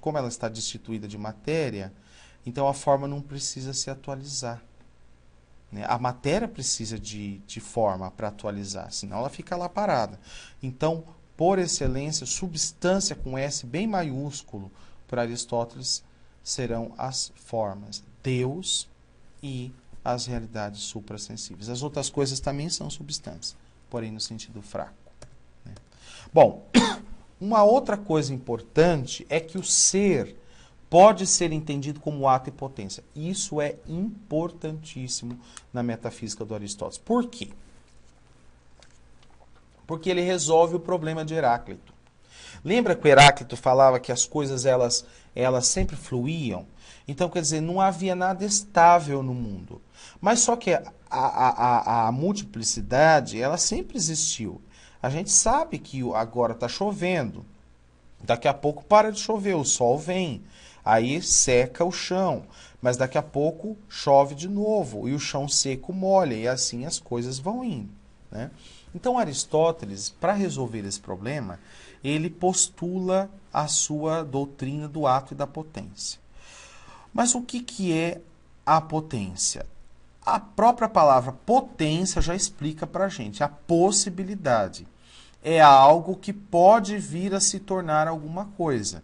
como ela está destituída de matéria, então a forma não precisa se atualizar. A matéria precisa de forma para atualizar, senão ela fica lá parada. Então, por excelência, substância com S bem maiúsculo, para Aristóteles, serão as formas. Deus e as realidades suprassensíveis. As outras coisas também são substâncias, porém no sentido fraco, né? Bom, uma outra coisa importante é que o ser pode ser entendido como ato e potência. Isso é importantíssimo na metafísica do Aristóteles. Por quê? Porque ele resolve o problema de Heráclito. Lembra que o Heráclito falava que as coisas elas sempre fluíam? Então, quer dizer, não havia nada estável no mundo. Mas só que a multiplicidade, ela sempre existiu. A gente sabe que agora está chovendo. Daqui a pouco para de chover, o sol vem. Aí seca o chão, mas daqui a pouco chove de novo e o chão seco molha e assim as coisas vão indo, né? Então Aristóteles, para resolver esse problema, ele postula a sua doutrina do ato e da potência. Mas o que é a potência? A própria palavra potência já explica para a gente. A possibilidade é algo que pode vir a se tornar alguma coisa.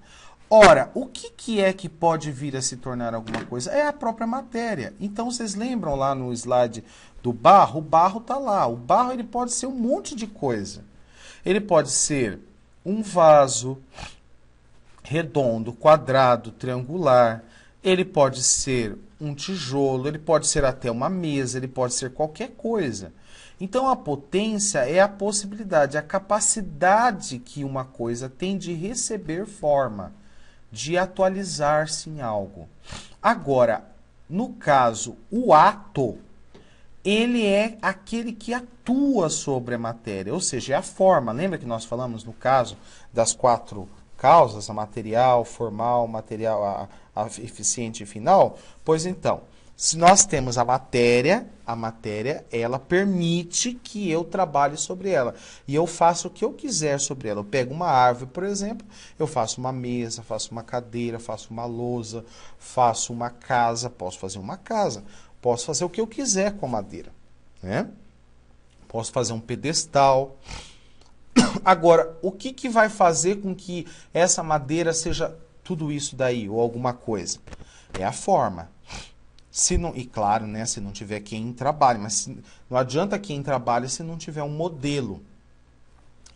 Ora, o que é que pode vir a se tornar alguma coisa? É a própria matéria. Então, vocês lembram lá no slide do barro? O barro está lá. O barro ele pode ser um monte de coisa. Ele pode ser um vaso redondo, quadrado, triangular. Ele pode ser um tijolo, ele pode ser até uma mesa, ele pode ser qualquer coisa. Então, a potência é a possibilidade, a capacidade que uma coisa tem de receber forma, de atualizar-se em algo. Agora, no caso, o ato, ele é aquele que atua sobre a matéria, ou seja, é a forma. Lembra que nós falamos no caso das 4 causas, a material, formal, material, a eficiente e final? Pois então, se nós temos a matéria ela permite que eu trabalhe sobre ela. E eu faço o que eu quiser sobre ela. Eu pego uma árvore, por exemplo, eu faço uma mesa, faço uma cadeira, faço uma lousa, faço uma casa, posso fazer uma casa, posso fazer o que eu quiser com a madeira, né? Posso fazer um pedestal. Agora, o que vai fazer com que essa madeira seja tudo isso daí, ou alguma coisa? É a forma. Se não, e claro, né, se não tiver quem trabalhe, mas não adianta quem trabalhe se não tiver um modelo.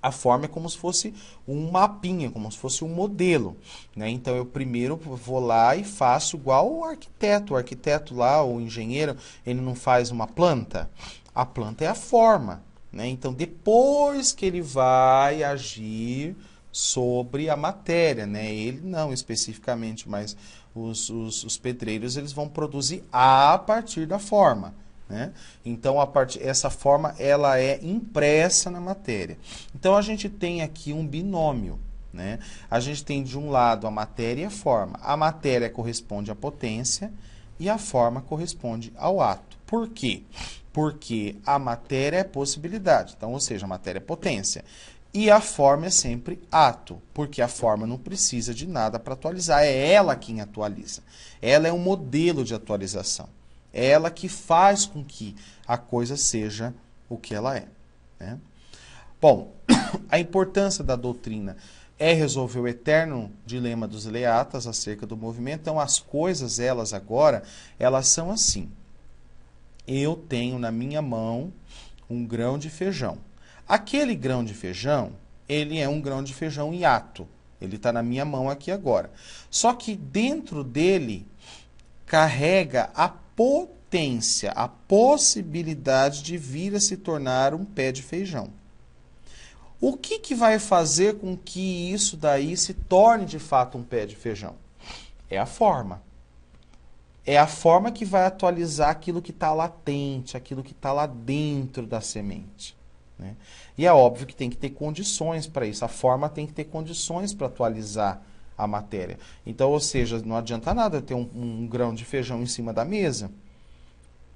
A forma é como se fosse um mapinha, como se fosse um modelo, né? Então eu primeiro vou lá e faço igual o arquiteto. O arquiteto lá, o engenheiro, ele não faz uma planta? A planta é a forma, né? Então depois que ele vai agir sobre a matéria, né? Ele não especificamente, mas os pedreiros eles vão produzir a partir da forma, né? Então essa forma ela é impressa na matéria. Então a gente tem aqui um binômio, né? A gente tem de um lado a matéria e a forma. A matéria corresponde à potência e a forma corresponde ao ato. Por quê? Porque a matéria é possibilidade, então, ou seja, a matéria é potência. E a forma é sempre ato, porque a forma não precisa de nada para atualizar, é ela quem atualiza. Ela é um modelo de atualização. É ela que faz com que a coisa seja o que ela é, né? Bom, a importância da doutrina é resolver o eterno dilema dos eleatas acerca do movimento. Então, as coisas, elas são assim. Eu tenho na minha mão um grão de feijão. Aquele grão de feijão, ele é um grão de feijão em ato. Ele está na minha mão aqui agora. Só que dentro dele carrega a potência, a possibilidade de vir a se tornar um pé de feijão. O que vai fazer com que isso daí se torne de fato um pé de feijão? É a forma. É a forma que vai atualizar aquilo que está latente, aquilo que está lá dentro da semente, né? E é óbvio que tem que ter condições para isso. A forma tem que ter condições para atualizar a matéria. Então, ou seja, não adianta nada ter um grão de feijão em cima da mesa,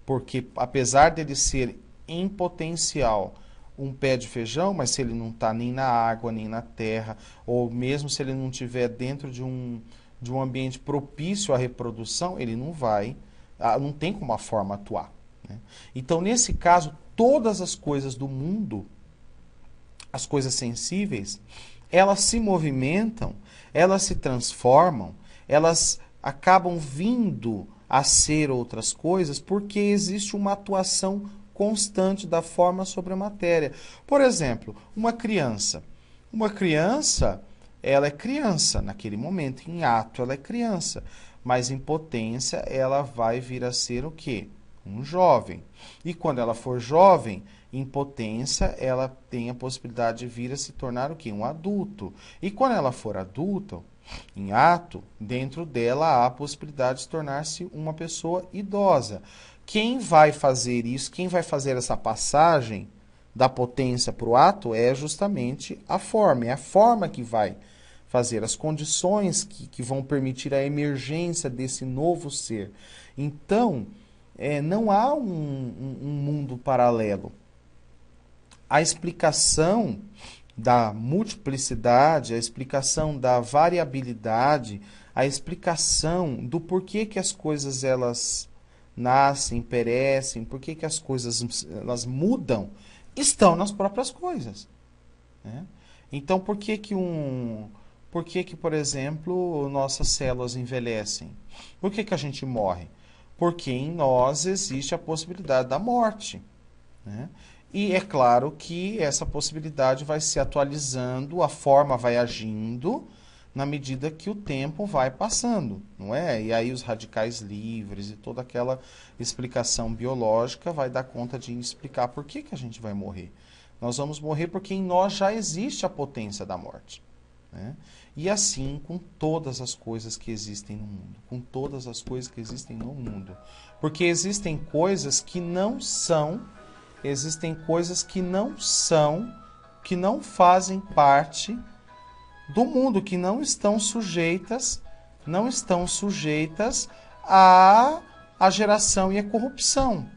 porque apesar dele ser em potencial um pé de feijão, mas se ele não está nem na água, nem na terra, ou mesmo se ele não estiver dentro de um ambiente propício à reprodução, ele não tem como a forma atuar, né? Então, nesse caso, todas as coisas do mundo, as coisas sensíveis, elas se movimentam, elas se transformam, elas acabam vindo a ser outras coisas porque existe uma atuação constante da forma sobre a matéria. Por exemplo, uma criança. Uma criança, ela é criança naquele momento, em ato ela é criança, mas em potência ela vai vir a ser o quê? Um jovem. E quando ela for jovem, em potência, ela tem a possibilidade de vir a se tornar o quê? Um adulto. E quando ela for adulta, em ato, dentro dela há a possibilidade de se tornar-se uma pessoa idosa. Quem vai fazer isso, quem vai fazer essa passagem da potência para o ato é justamente a forma. É a forma que vai fazer as condições que vão permitir a emergência desse novo ser. Então, não há um mundo paralelo. a explicação da multiplicidade, a explicação da variabilidade, a explicação do porquê que as coisas elas nascem, perecem, porquê que as coisas elas mudam, estão nas próprias coisas, né? Então, por que, por exemplo, nossas células envelhecem? Por que a gente morre? Porque em nós existe a possibilidade da morte, né? E é claro que essa possibilidade vai se atualizando, a forma vai agindo na medida que o tempo vai passando, não é? E aí os radicais livres e toda aquela explicação biológica vai dar conta de explicar por que a gente vai morrer. Nós vamos morrer porque em nós já existe a potência da morte, né? E assim com todas as coisas que existem no mundo, com todas as coisas que existem no mundo. Porque existem coisas que não são, que não fazem parte do mundo, que não estão sujeitas à geração e à corrupção.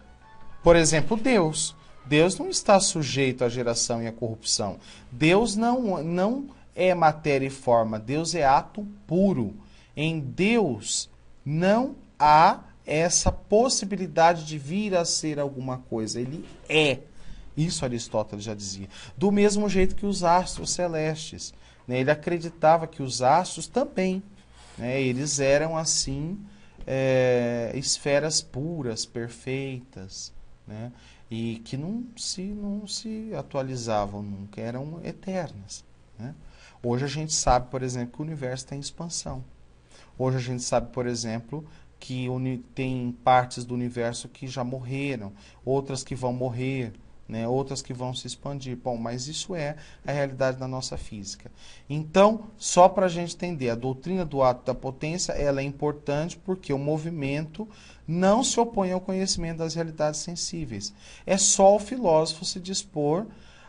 Por exemplo, Deus. Deus não está sujeito à geração e à corrupção. Deus não é matéria e forma. Deus é ato puro. Em Deus não há essa possibilidade de vir a ser alguma coisa. Ele é. Isso Aristóteles já dizia. Do mesmo jeito que os astros celestes, né? Ele acreditava que os astros também, né? Eles eram assim, esferas puras, perfeitas, né? E que não se atualizavam nunca, eram eternas, né? Hoje a gente sabe, por exemplo, que o universo está em expansão. Hoje a gente sabe, por exemplo, que tem partes do universo que já morreram, outras que vão morrer, né? Outras que vão se expandir. Bom, mas isso é a realidade da nossa física. Então, só para a gente entender, a doutrina do ato da potência ela é importante porque o movimento não se opõe ao conhecimento das realidades sensíveis. É só o filósofo se dispor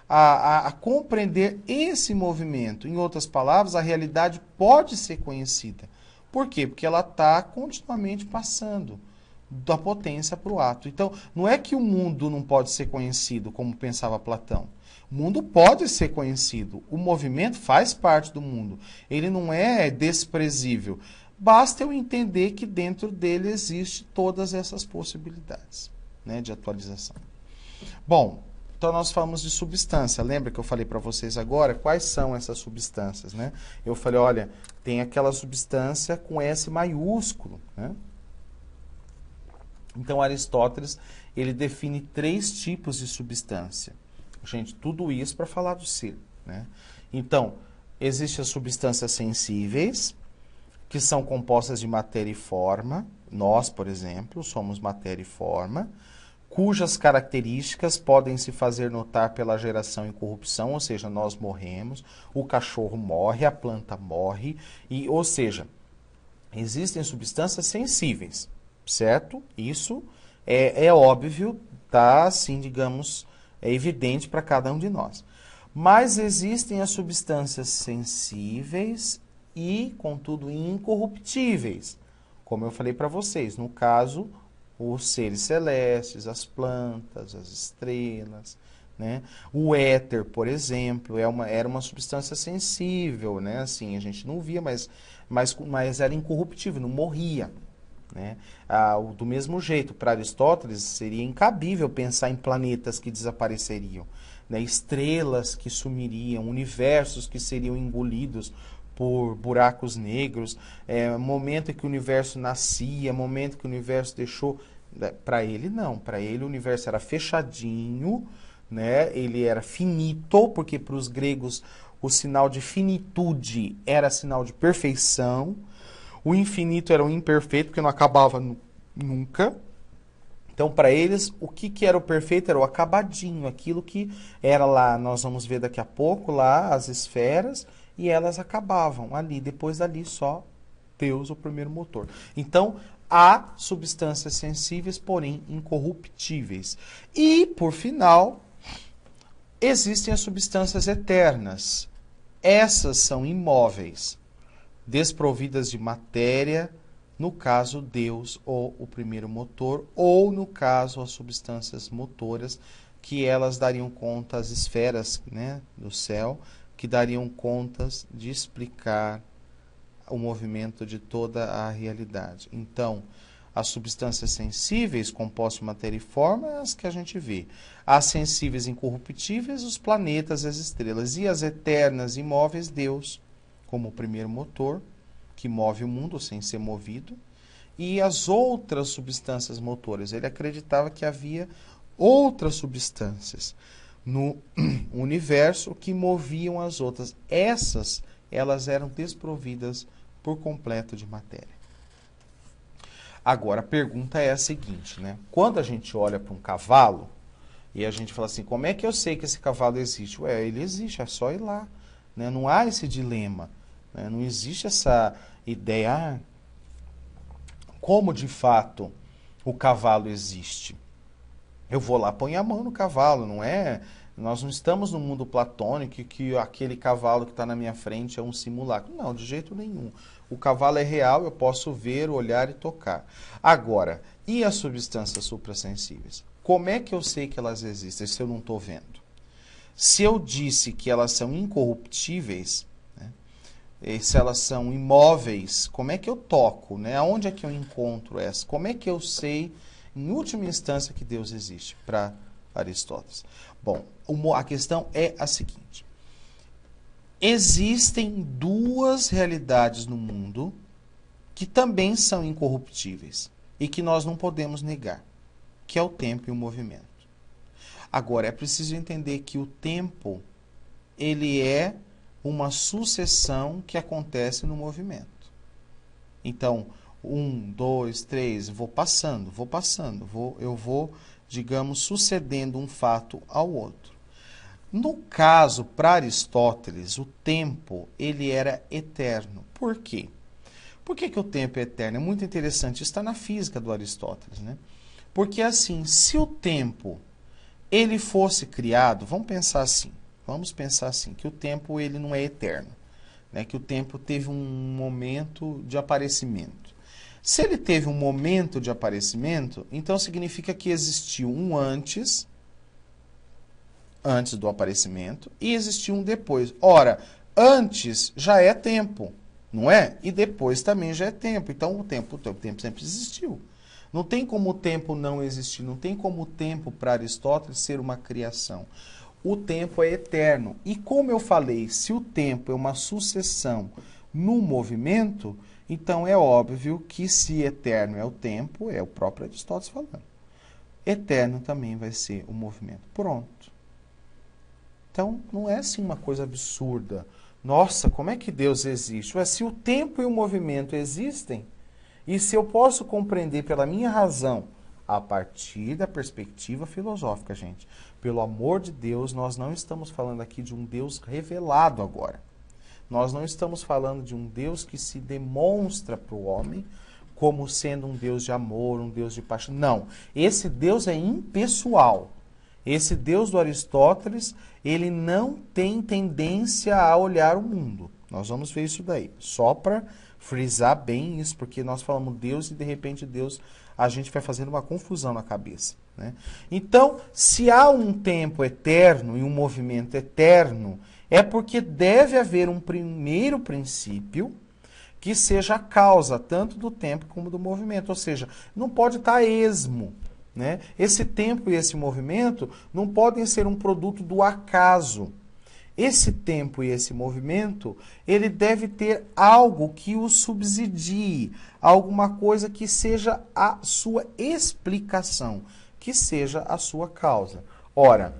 a compreender esse movimento. Em outras palavras, a realidade pode ser conhecida. Por quê? Porque ela está continuamente passando da potência para o ato. Então, não é que o mundo não pode ser conhecido, como pensava Platão. O mundo pode ser conhecido. O movimento faz parte do mundo. Ele não é desprezível. Basta eu entender que dentro dele existe todas essas possibilidades, né, de atualização. Bom, então nós falamos de substância. Lembra que eu falei para vocês agora quais são essas substâncias, né? Eu falei, olha, tem aquela substância com S maiúsculo, né? Então Aristóteles, ele define 3 tipos de substância. Gente, tudo isso para falar do ser, né? Então, existem as substâncias sensíveis, que são compostas de matéria e forma. Nós, por exemplo, somos matéria e forma, cujas características podem se fazer notar pela geração e corrupção, ou seja, nós morremos, o cachorro morre, a planta morre, ou seja, existem substâncias sensíveis, certo? Isso é óbvio, tá, assim, digamos, é evidente para cada um de nós. Mas existem as substâncias sensíveis e, contudo, incorruptíveis, como eu falei para vocês, no caso, os seres celestes, as plantas, as estrelas, né? O éter, por exemplo, era uma substância sensível, né? Assim, a gente não via, mas era incorruptível, não morria, né? Do mesmo jeito, para Aristóteles, seria incabível pensar em planetas que desapareceriam, né? Estrelas que sumiriam, universos que seriam engolidos por buracos negros, momento em que o universo nascia, momento que o universo deixou... Para ele, não. Para ele, o universo era fechadinho, né? Ele era finito, porque para os gregos o sinal de finitude era sinal de perfeição. O infinito era o imperfeito, porque não acabava nunca. Então, para eles, o que era o perfeito era o acabadinho, aquilo que era lá, nós vamos ver daqui a pouco, lá as esferas, e elas acabavam ali. Depois dali só Deus, o primeiro motor. Então, há substâncias sensíveis, porém incorruptíveis. E, por final, existem as substâncias eternas. Essas são imóveis, desprovidas de matéria, no caso Deus ou o primeiro motor, ou no caso as substâncias motoras, que elas dariam conta, as esferas, né, do céu, que dariam contas de explicar o movimento de toda a realidade. Então, as substâncias sensíveis, compostas de matéria e forma, é as que a gente vê. As sensíveis incorruptíveis, os planetas, as estrelas. E as eternas imóveis, Deus, como o primeiro motor, que move o mundo sem ser movido. E as outras substâncias motoras. Ele acreditava que havia outras substâncias no universo que moviam as outras. Essas, elas eram desprovidas por completo de matéria. Agora, a pergunta é a seguinte, né? Quando a gente olha para um cavalo e a gente fala assim, como é que eu sei que esse cavalo existe? Ué, ele existe, é só ir lá, né? Não há esse dilema, né? Não existe essa ideia, como de fato o cavalo existe. Eu vou lá, ponho a mão no cavalo, não é? Nós não estamos no mundo platônico que aquele cavalo que está na minha frente é um simulacro. Não, de jeito nenhum. O cavalo é real, eu posso ver, olhar e tocar. Agora, e as substâncias suprassensíveis? Como é que eu sei que elas existem se eu não estou vendo? Se eu disse que elas são incorruptíveis, né, e se elas são imóveis, como é que eu toco? Né? Aonde é que eu encontro essa? Como é que eu sei, em última instância, que Deus existe? Para Aristóteles. Bom, a questão é a seguinte. Existem duas realidades no mundo que também são incorruptíveis e que nós não podemos negar, que é o tempo e o movimento. Agora, é preciso entender que o tempo, ele é uma sucessão que acontece no movimento. Então, 1, 2, 3, eu vou, digamos, sucedendo um fato ao outro. No caso, para Aristóteles, o tempo, ele era eterno. Por quê? Por que o tempo é eterno? É muito interessante, isso está na física do Aristóteles, né? Porque assim, se o tempo, ele fosse criado, vamos pensar assim, que o tempo, ele não é eterno, né? Que o tempo teve um momento de aparecimento. Se ele teve um momento de aparecimento, então significa que existiu um antes do aparecimento, e existiu um depois. Ora, antes já é tempo, não é? E depois também já é tempo. Então o tempo sempre existiu. Não tem como o tempo não existir, não tem como o tempo para Aristóteles ser uma criação. O tempo é eterno. E como eu falei, se o tempo é uma sucessão no movimento, então é óbvio que se eterno é o tempo, é o próprio Aristóteles falando. Eterno também vai ser o movimento. Pronto. Então, não é assim uma coisa absurda. Nossa, como é que Deus existe? Ué, se o tempo e o movimento existem, e se eu posso compreender pela minha razão, a partir da perspectiva filosófica, gente, pelo amor de Deus, nós não estamos falando aqui de um Deus revelado agora. Nós não estamos falando de um Deus que se demonstra para o homem como sendo um Deus de amor, um Deus de paixão. Não, esse Deus é impessoal. Esse Deus do Aristóteles, ele não tem tendência a olhar o mundo. Nós vamos ver isso daí. Só para frisar bem isso, porque nós falamos Deus e de repente Deus, a gente vai fazendo uma confusão na cabeça, né? Então, se há um tempo eterno e um movimento eterno, é porque deve haver um primeiro princípio que seja a causa tanto do tempo como do movimento. Ou seja, não pode estar a esmo. Né? Esse tempo e esse movimento não podem ser um produto do acaso. Esse tempo e esse movimento, ele deve ter algo que o subsidie, alguma coisa que seja a sua explicação, que seja a sua causa. Ora,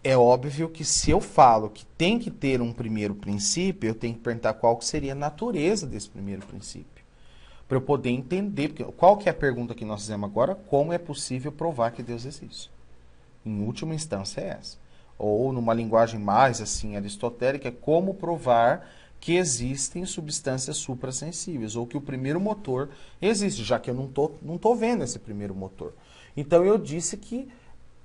é óbvio que se eu falo que tem que ter um primeiro princípio, eu tenho que perguntar qual que seria a natureza desse primeiro princípio. Para eu poder entender, porque qual que é a pergunta que nós fizemos agora? Como é possível provar que Deus existe? Em última instância é essa. Ou numa linguagem mais assim aristotélica, é como provar que existem substâncias suprassensíveis, ou que o primeiro motor existe, já que eu não tô vendo esse primeiro motor. Então eu disse que,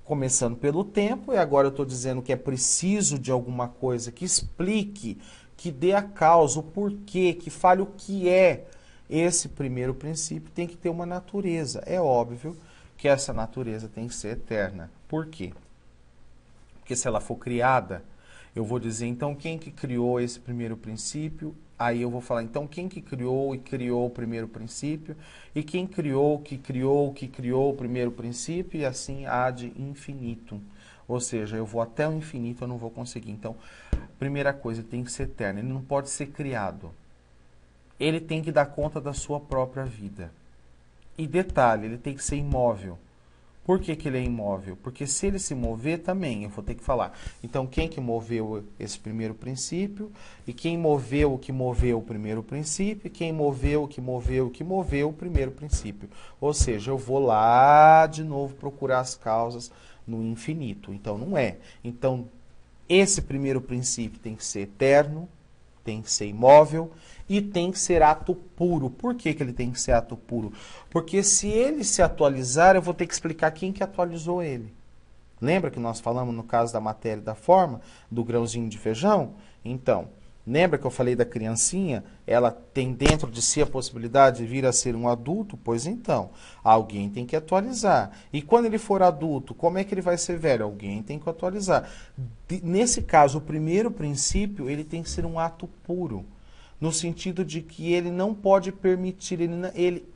começando pelo tempo, e agora eu estou dizendo que é preciso de alguma coisa que explique, que dê a causa, o porquê, que fale o que é. Esse primeiro princípio tem que ter uma natureza. É óbvio que essa natureza tem que ser eterna. Por quê? Porque se ela for criada, eu vou dizer, então, quem que criou esse primeiro princípio? Aí eu vou falar, então, quem que criou e criou o primeiro princípio? E quem criou, que criou, que criou o primeiro princípio? E assim ad infinitum. Ou seja, eu vou até o infinito, eu não vou conseguir. Então, primeira coisa, ele tem que ser eterno. Ele não pode ser criado. Ele tem que dar conta da sua própria vida. E detalhe, ele tem que ser imóvel. Por que que ele é imóvel? Porque se ele se mover também, eu vou ter que falar. Então, quem que moveu esse primeiro princípio? E quem moveu o que moveu o primeiro princípio? E quem moveu o que moveu o que moveu o primeiro princípio? Ou seja, eu vou lá de novo procurar as causas no infinito. Então, não é. Então, esse primeiro princípio tem que ser eterno, tem que ser imóvel e tem que ser ato puro. Por que que ele tem que ser ato puro? Porque se ele se atualizar, eu vou ter que explicar quem que atualizou ele. Lembra que nós falamos no caso da matéria e da forma, do grãozinho de feijão? Então, lembra que eu falei da criancinha? Ela tem dentro de si a possibilidade de vir a ser um adulto? Pois então, alguém tem que atualizar. E quando ele for adulto, como é que ele vai ser velho? Alguém tem que atualizar. Nesse caso, o primeiro princípio, ele tem que ser um ato puro. No sentido de que ele não pode permitir,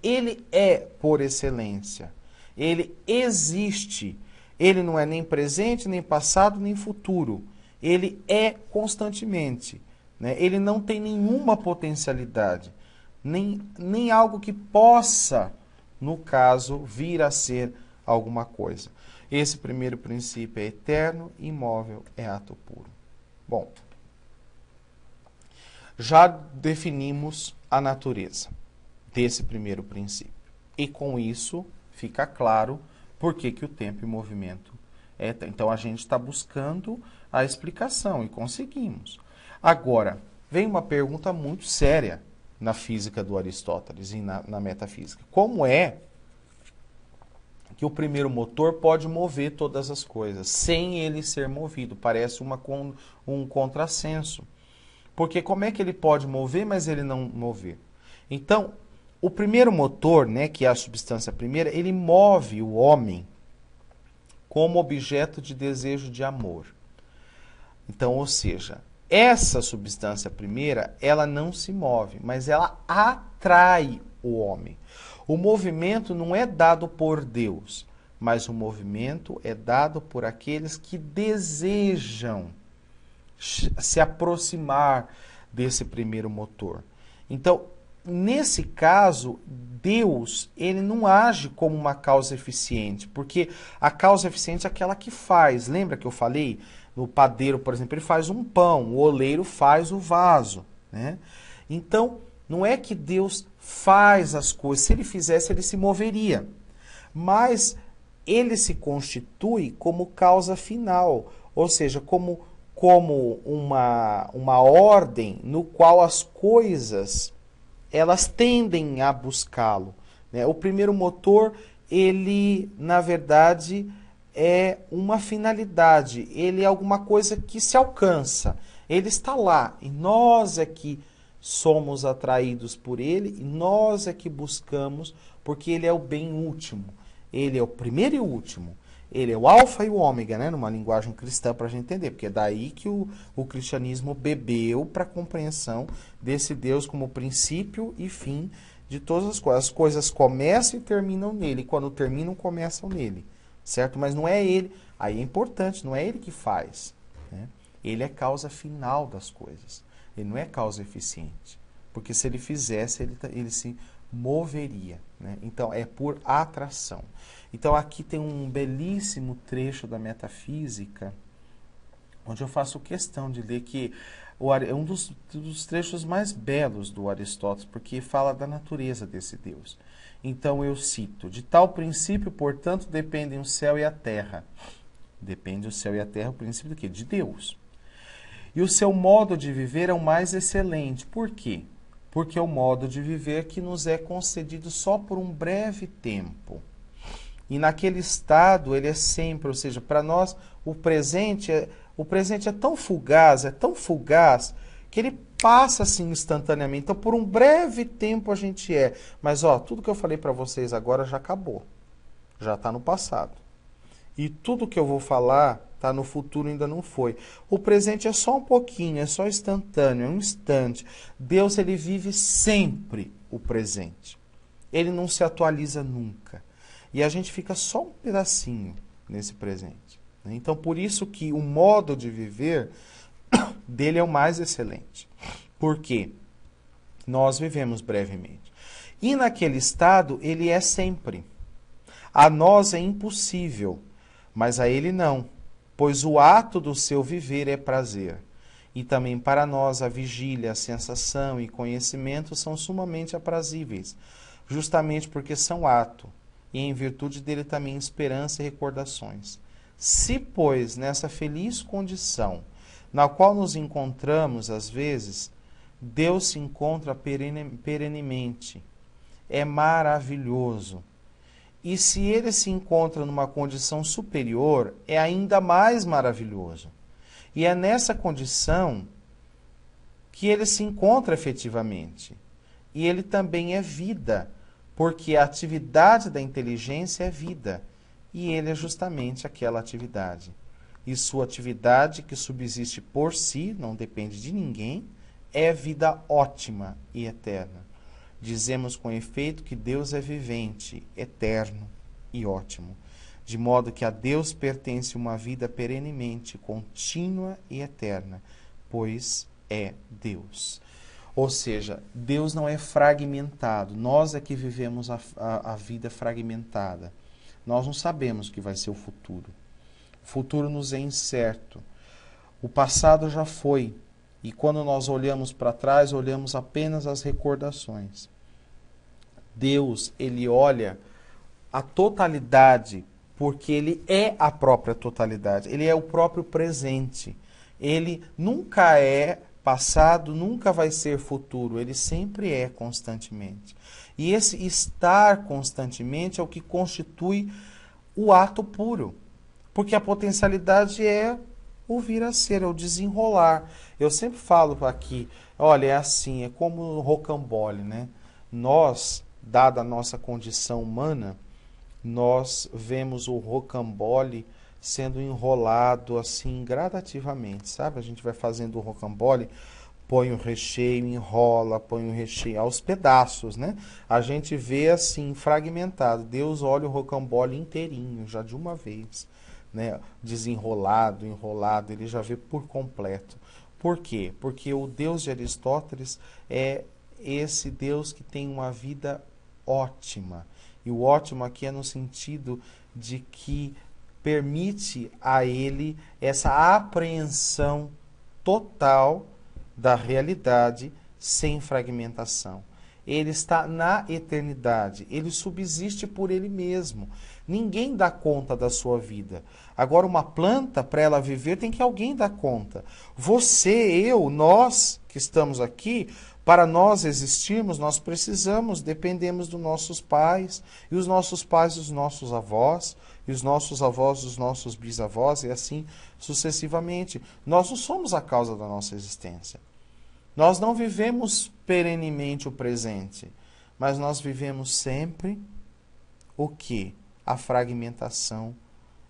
ele é por excelência. Ele existe. Ele não é nem presente, nem passado, nem futuro. Ele é constantemente. Né? Ele não tem nenhuma potencialidade, nem algo que possa, no caso, vir a ser alguma coisa. Esse primeiro princípio é eterno, imóvel, é ato puro. Bom, já definimos a natureza desse primeiro princípio. E com isso fica claro por que que o tempo e movimento é. Então a gente está buscando a explicação e conseguimos. Agora, vem uma pergunta muito séria na física do Aristóteles e na metafísica. Como é que o primeiro motor pode mover todas as coisas sem ele ser movido? Parece um contrassenso. Porque como é que ele pode mover, mas ele não mover? Então, o primeiro motor, né, que é a substância primeira, ele move o homem como objeto de desejo de amor. Então, ou seja, essa substância primeira, ela não se move, mas ela atrai o homem. O movimento não é dado por Deus, mas o movimento é dado por aqueles que desejam se aproximar desse primeiro motor. Então, nesse caso, Deus, ele não age como uma causa eficiente, porque a causa eficiente é aquela que faz. Lembra que eu falei? No padeiro, por exemplo, ele faz um pão, o oleiro faz o vaso, né? Então, não é que Deus faz as coisas. Se ele fizesse, ele se moveria. Mas ele se constitui como causa final, ou seja, como uma ordem no qual as coisas elas tendem a buscá-lo. Né? O primeiro motor, ele, na verdade, é uma finalidade, ele é alguma coisa que se alcança, ele está lá, e nós é que somos atraídos por ele, e nós é que buscamos, porque ele é o bem último, ele é o primeiro e o último. Ele é o alfa e o ômega, né? Numa linguagem cristã para a gente entender, porque é daí que o cristianismo bebeu para a compreensão desse Deus como princípio e fim de todas as coisas. As coisas começam e terminam nele, e quando terminam, começam nele, certo? Mas não é ele, aí é importante, não é ele que faz, né? Ele é causa final das coisas, ele não é causa eficiente, porque se ele fizesse, ele se moveria, né? Então é por atração. Então aqui tem um belíssimo trecho da metafísica, onde eu faço questão de ler que é um dos trechos mais belos do Aristóteles, porque fala da natureza desse Deus. Então eu cito: de tal princípio, portanto, dependem o céu e a terra. Depende o céu e a terra, o princípio do quê? De Deus. E o seu modo de viver é o mais excelente. Por quê? Porque é o modo de viver que nos é concedido só por um breve tempo. E naquele estado ele é sempre, ou seja, para nós o presente é tão fugaz, que ele passa assim instantaneamente. Então, por um breve tempo a gente é. Mas, ó, tudo que eu falei para vocês agora já acabou. já está no passado. E tudo que eu vou falar está no futuro, ainda não foi. O presente é só um pouquinho, é só instantâneo, é um instante. Deus, ele vive sempre o presente. Ele não se atualiza nunca. E a gente fica só um pedacinho nesse presente. Então, por isso que o modo de viver dele é o mais excelente. Por quê? Nós vivemos brevemente. E naquele estado, ele é sempre. A nós é impossível, mas a ele não, pois o ato do seu viver é prazer. E também para nós a vigília, a sensação e conhecimento são sumamente aprazíveis, justamente porque são ato, e em virtude dele também esperança e recordações. Se, pois, nessa feliz condição, na qual nos encontramos às vezes, Deus se encontra perenemente, é maravilhoso. E se ele se encontra numa condição superior, é ainda mais maravilhoso. E é nessa condição que ele se encontra efetivamente. E ele também é vida, porque a atividade da inteligência é vida. E ele é justamente aquela atividade. E sua atividade, que subsiste por si, não depende de ninguém, é vida ótima e eterna. Dizemos com efeito que Deus é vivente, eterno e ótimo, de modo que a Deus pertence uma vida perenemente, contínua e eterna, pois é Deus. Ou seja, Deus não é fragmentado, nós é que vivemos a vida fragmentada. Nós não sabemos o que vai ser o futuro. O futuro nos é incerto. O passado já foi, e quando nós olhamos para trás, olhamos apenas as recordações. Deus, ele olha a totalidade, porque ele é a própria totalidade, ele é o próprio presente. Ele nunca é passado, nunca vai ser futuro, ele sempre é constantemente. E esse estar constantemente é o que constitui o ato puro, porque a potencialidade é o vir a ser, é o desenrolar. Eu sempre falo aqui, olha, é assim, é como o rocambole, né? Nós, dada a nossa condição humana, nós vemos o rocambole sendo enrolado assim gradativamente, sabe? A gente vai fazendo o rocambole, põe o recheio, enrola, põe o recheio aos pedaços, né? A gente vê assim fragmentado. Deus olha o rocambole inteirinho, já de uma vez, né? Desenrolado, enrolado, ele já vê por completo. Por quê? Porque o Deus de Aristóteles é esse Deus que tem uma vida ótima. E o ótimo aqui é no sentido de que permite a ele essa apreensão total da realidade sem fragmentação. Ele está na eternidade, ele subsiste por ele mesmo. Ninguém dá conta da sua vida. Agora, uma planta, para ela viver, tem que alguém dar conta. Você, eu, nós que estamos aqui, para nós existirmos, nós precisamos, dependemos dos nossos pais, e os nossos pais dos nossos avós, e os nossos avós dos nossos bisavós, e assim sucessivamente. Nós não somos a causa da nossa existência. Nós não vivemos perenemente o presente, mas nós vivemos sempre o quê? A fragmentação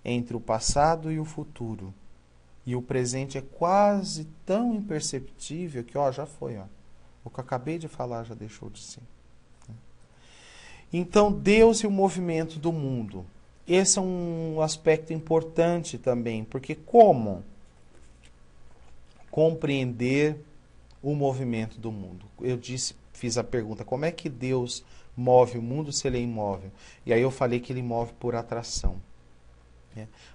entre o passado e o futuro. E o presente é quase tão imperceptível que, ó, já foi, ó. O que eu acabei de falar já deixou de ser. Então, Deus e o movimento do mundo. Esse é um aspecto importante também, porque como compreender o movimento do mundo? Eu fiz a pergunta, como é que Deus move o mundo se ele é imóvel? E aí eu falei que ele move por atração.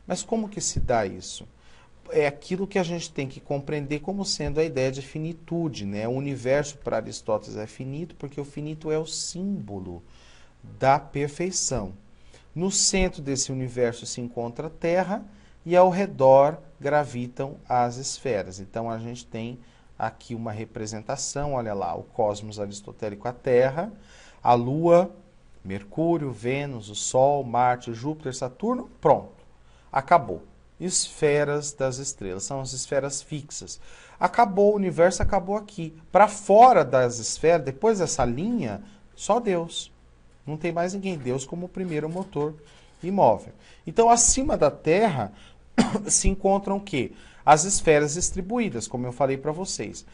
Mas como que se dá isso? É aquilo que a gente tem que compreender como sendo a ideia de finitude, né? O universo para Aristóteles é finito porque o finito é o símbolo da perfeição. No centro desse universo se encontra a Terra e ao redor gravitam as esferas. Então a gente tem aqui uma representação, olha lá, o cosmos aristotélico, a Terra, a Lua, Mercúrio, Vênus, o Sol, Marte, Júpiter, Saturno, pronto, acabou. Esferas das estrelas, são as esferas fixas. Acabou o universo, acabou aqui. Para fora das esferas, depois dessa linha, só Deus. Não tem mais ninguém. Deus como o primeiro motor imóvel. Então, acima da Terra se encontram o quê? As esferas distribuídas, como eu falei para vocês.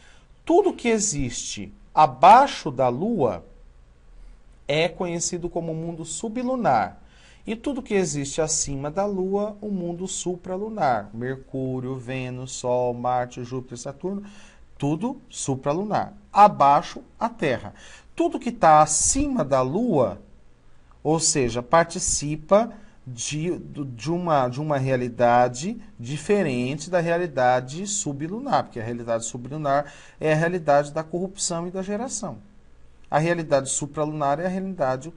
Tudo que existe abaixo da Lua é conhecido como mundo sublunar. E tudo que existe acima da Lua, o mundo supralunar. Mercúrio, Vênus, Sol, Marte, Júpiter, Saturno, tudo supralunar. Abaixo, a Terra. Tudo que está acima da Lua, ou seja, participa de uma realidade diferente da realidade sublunar, porque a realidade sublunar é a realidade da corrupção e da geração. A realidade supralunar é a realidade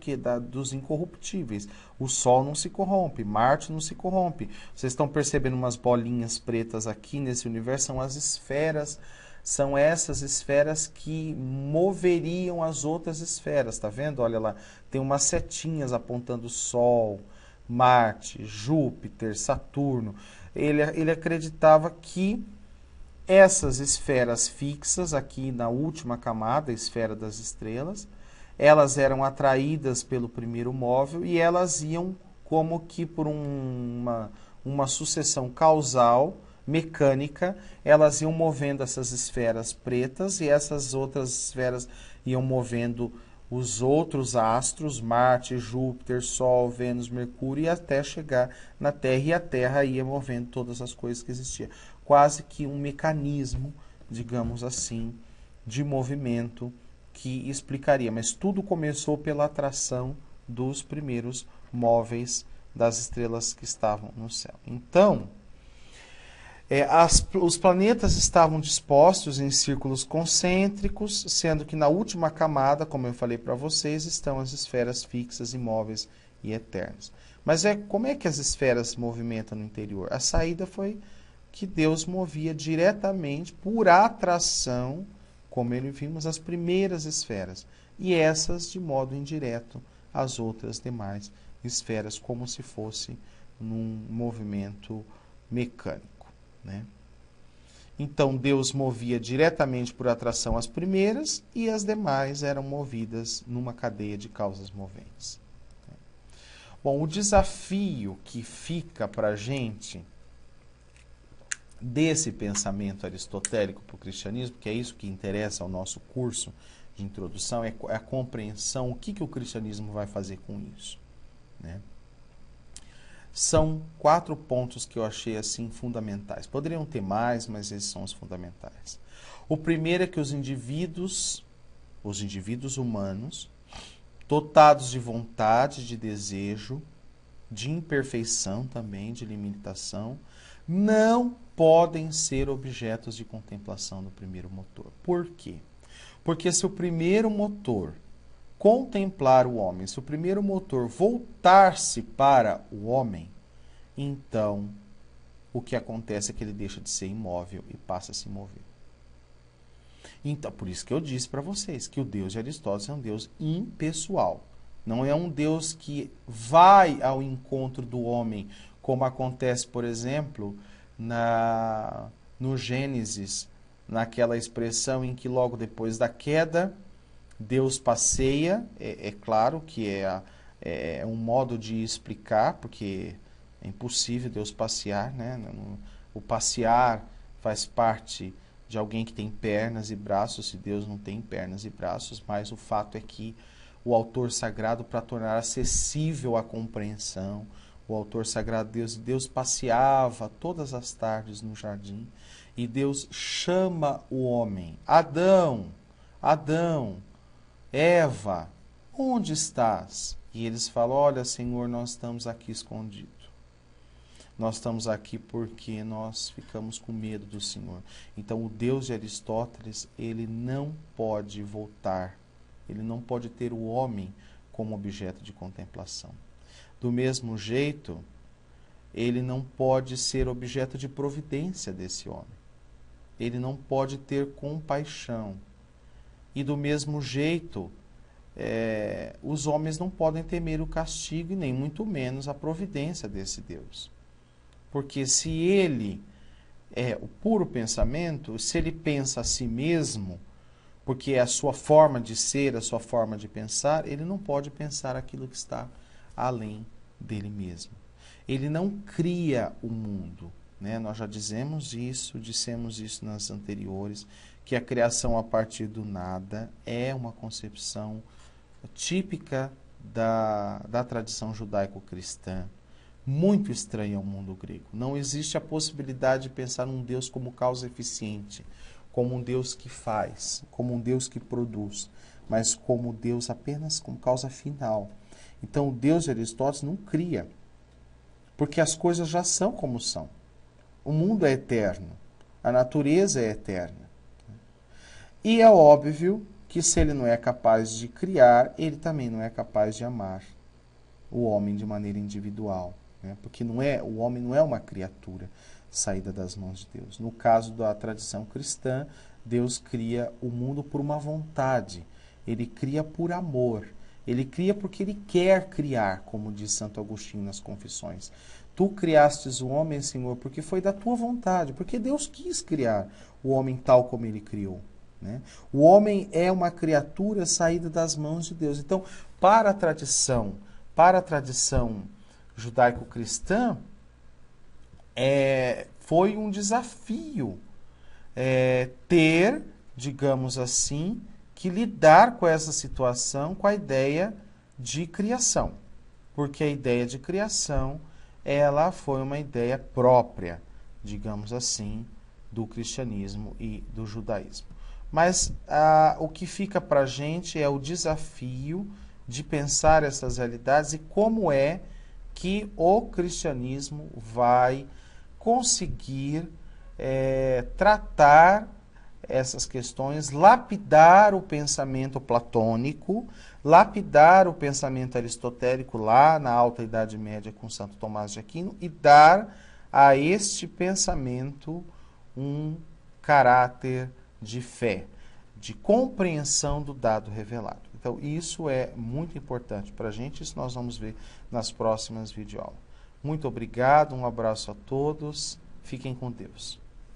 dos incorruptíveis. O Sol não se corrompe, Marte não se corrompe. Vocês estão percebendo umas bolinhas pretas aqui nesse universo? São as esferas, são essas esferas que moveriam as outras esferas, tá vendo? Olha lá, tem umas setinhas apontando Sol, Marte, Júpiter, Saturno. Ele acreditava que essas esferas fixas, aqui na última camada, a esfera das estrelas, elas eram atraídas pelo primeiro móvel e elas iam como que por uma sucessão causal, mecânica, elas iam movendo essas esferas pretas e essas outras esferas iam movendo os outros astros, Marte, Júpiter, Sol, Vênus, Mercúrio, e até chegar na Terra, e a Terra ia movendo todas as coisas que existiam. Quase que um mecanismo, digamos assim, de movimento que explicaria. Mas tudo começou pela atração dos primeiros móveis das estrelas que estavam no céu. Então, os planetas estavam dispostos em círculos concêntricos, sendo que na última camada, como eu falei para vocês, estão as esferas fixas, imóveis e eternas. Mas como é que as esferas se movimentam no interior? A saída foi que Deus movia diretamente, por atração, como ele vimos, as primeiras esferas, e essas de modo indireto as outras demais esferas, como se fosse num movimento mecânico. Né? Então Deus movia diretamente por atração as primeiras e as demais eram movidas numa cadeia de causas moventes. Bom, o desafio que fica para a gente desse pensamento aristotélico para o cristianismo, que é isso que interessa ao nosso curso de introdução, é a compreensão, o que o cristianismo vai fazer com isso. Né? São 4 pontos que eu achei assim fundamentais. Poderiam ter mais, mas esses são os fundamentais. O primeiro é que os indivíduos humanos, dotados de vontade, de desejo, de imperfeição também, de limitação, não podem ser objetos de contemplação do primeiro motor. Por quê? Porque se o primeiro motor contemplar o homem, se o primeiro motor voltar-se para o homem, então o que acontece é que ele deixa de ser imóvel e passa a se mover. Então, por isso que eu disse para vocês que o Deus de Aristóteles é um Deus impessoal. Não é um Deus que vai ao encontro do homem, como acontece, por exemplo, no Gênesis, naquela expressão em que logo depois da queda, Deus passeia. É claro que é um modo de explicar, porque é impossível Deus passear, né? O passear faz parte de alguém que tem pernas e braços, se Deus não tem pernas e braços, mas o fato é que o autor sagrado, para tornar acessível a compreensão, o autor sagrado Deus passeava todas as tardes no jardim, e Deus chama o homem: Adão, Adão, Eva, onde estás? E eles falam: olha, Senhor, nós estamos aqui escondidos. Nós estamos aqui porque nós ficamos com medo do Senhor. Então, o Deus de Aristóteles, ele não pode voltar, ele não pode ter o homem como objeto de contemplação. Do mesmo jeito, ele não pode ser objeto de providência desse homem. Ele não pode ter compaixão. E do mesmo jeito, os homens não podem temer o castigo e nem muito menos a providência desse Deus. Porque se ele é o puro pensamento, se ele pensa a si mesmo, porque é a sua forma de ser, a sua forma de pensar, ele não pode pensar aquilo que está além dele mesmo. Ele não cria o mundo, né? Nós já dissemos isso nas anteriores, que a criação a partir do nada é uma concepção típica da tradição judaico-cristã, muito estranha ao mundo grego. Não existe a possibilidade de pensar num Deus como causa eficiente, como um Deus que faz, como um Deus que produz, mas como Deus apenas como causa final. Então, o Deus de Aristóteles não cria, porque as coisas já são como são. O mundo é eterno, a natureza é eterna. E é óbvio que se ele não é capaz de criar, ele também não é capaz de amar o homem de maneira individual, né? Porque o homem não é uma criatura saída das mãos de Deus. No caso da tradição cristã, Deus cria o mundo por uma vontade, ele cria por amor, ele cria porque ele quer criar, como diz Santo Agostinho nas Confissões. Tu criastes o homem, Senhor, porque foi da tua vontade, porque Deus quis criar o homem tal como ele criou, né? O homem é uma criatura saída das mãos de Deus. Então, para a tradição judaico-cristã, foi um desafio ter, digamos assim, que lidar com essa situação, com a ideia de criação. Porque a ideia de criação, ela foi uma ideia própria, digamos assim, do cristianismo e do judaísmo. Mas o que fica para a gente é o desafio de pensar essas realidades e como é que o cristianismo vai conseguir tratar essas questões, lapidar o pensamento platônico, lapidar o pensamento aristotélico lá na Alta Idade Média com Santo Tomás de Aquino e dar a este pensamento um caráter de fé, de compreensão do dado revelado. Então, isso é muito importante para a gente, isso nós vamos ver nas próximas videoaulas. Muito obrigado, um abraço a todos, fiquem com Deus.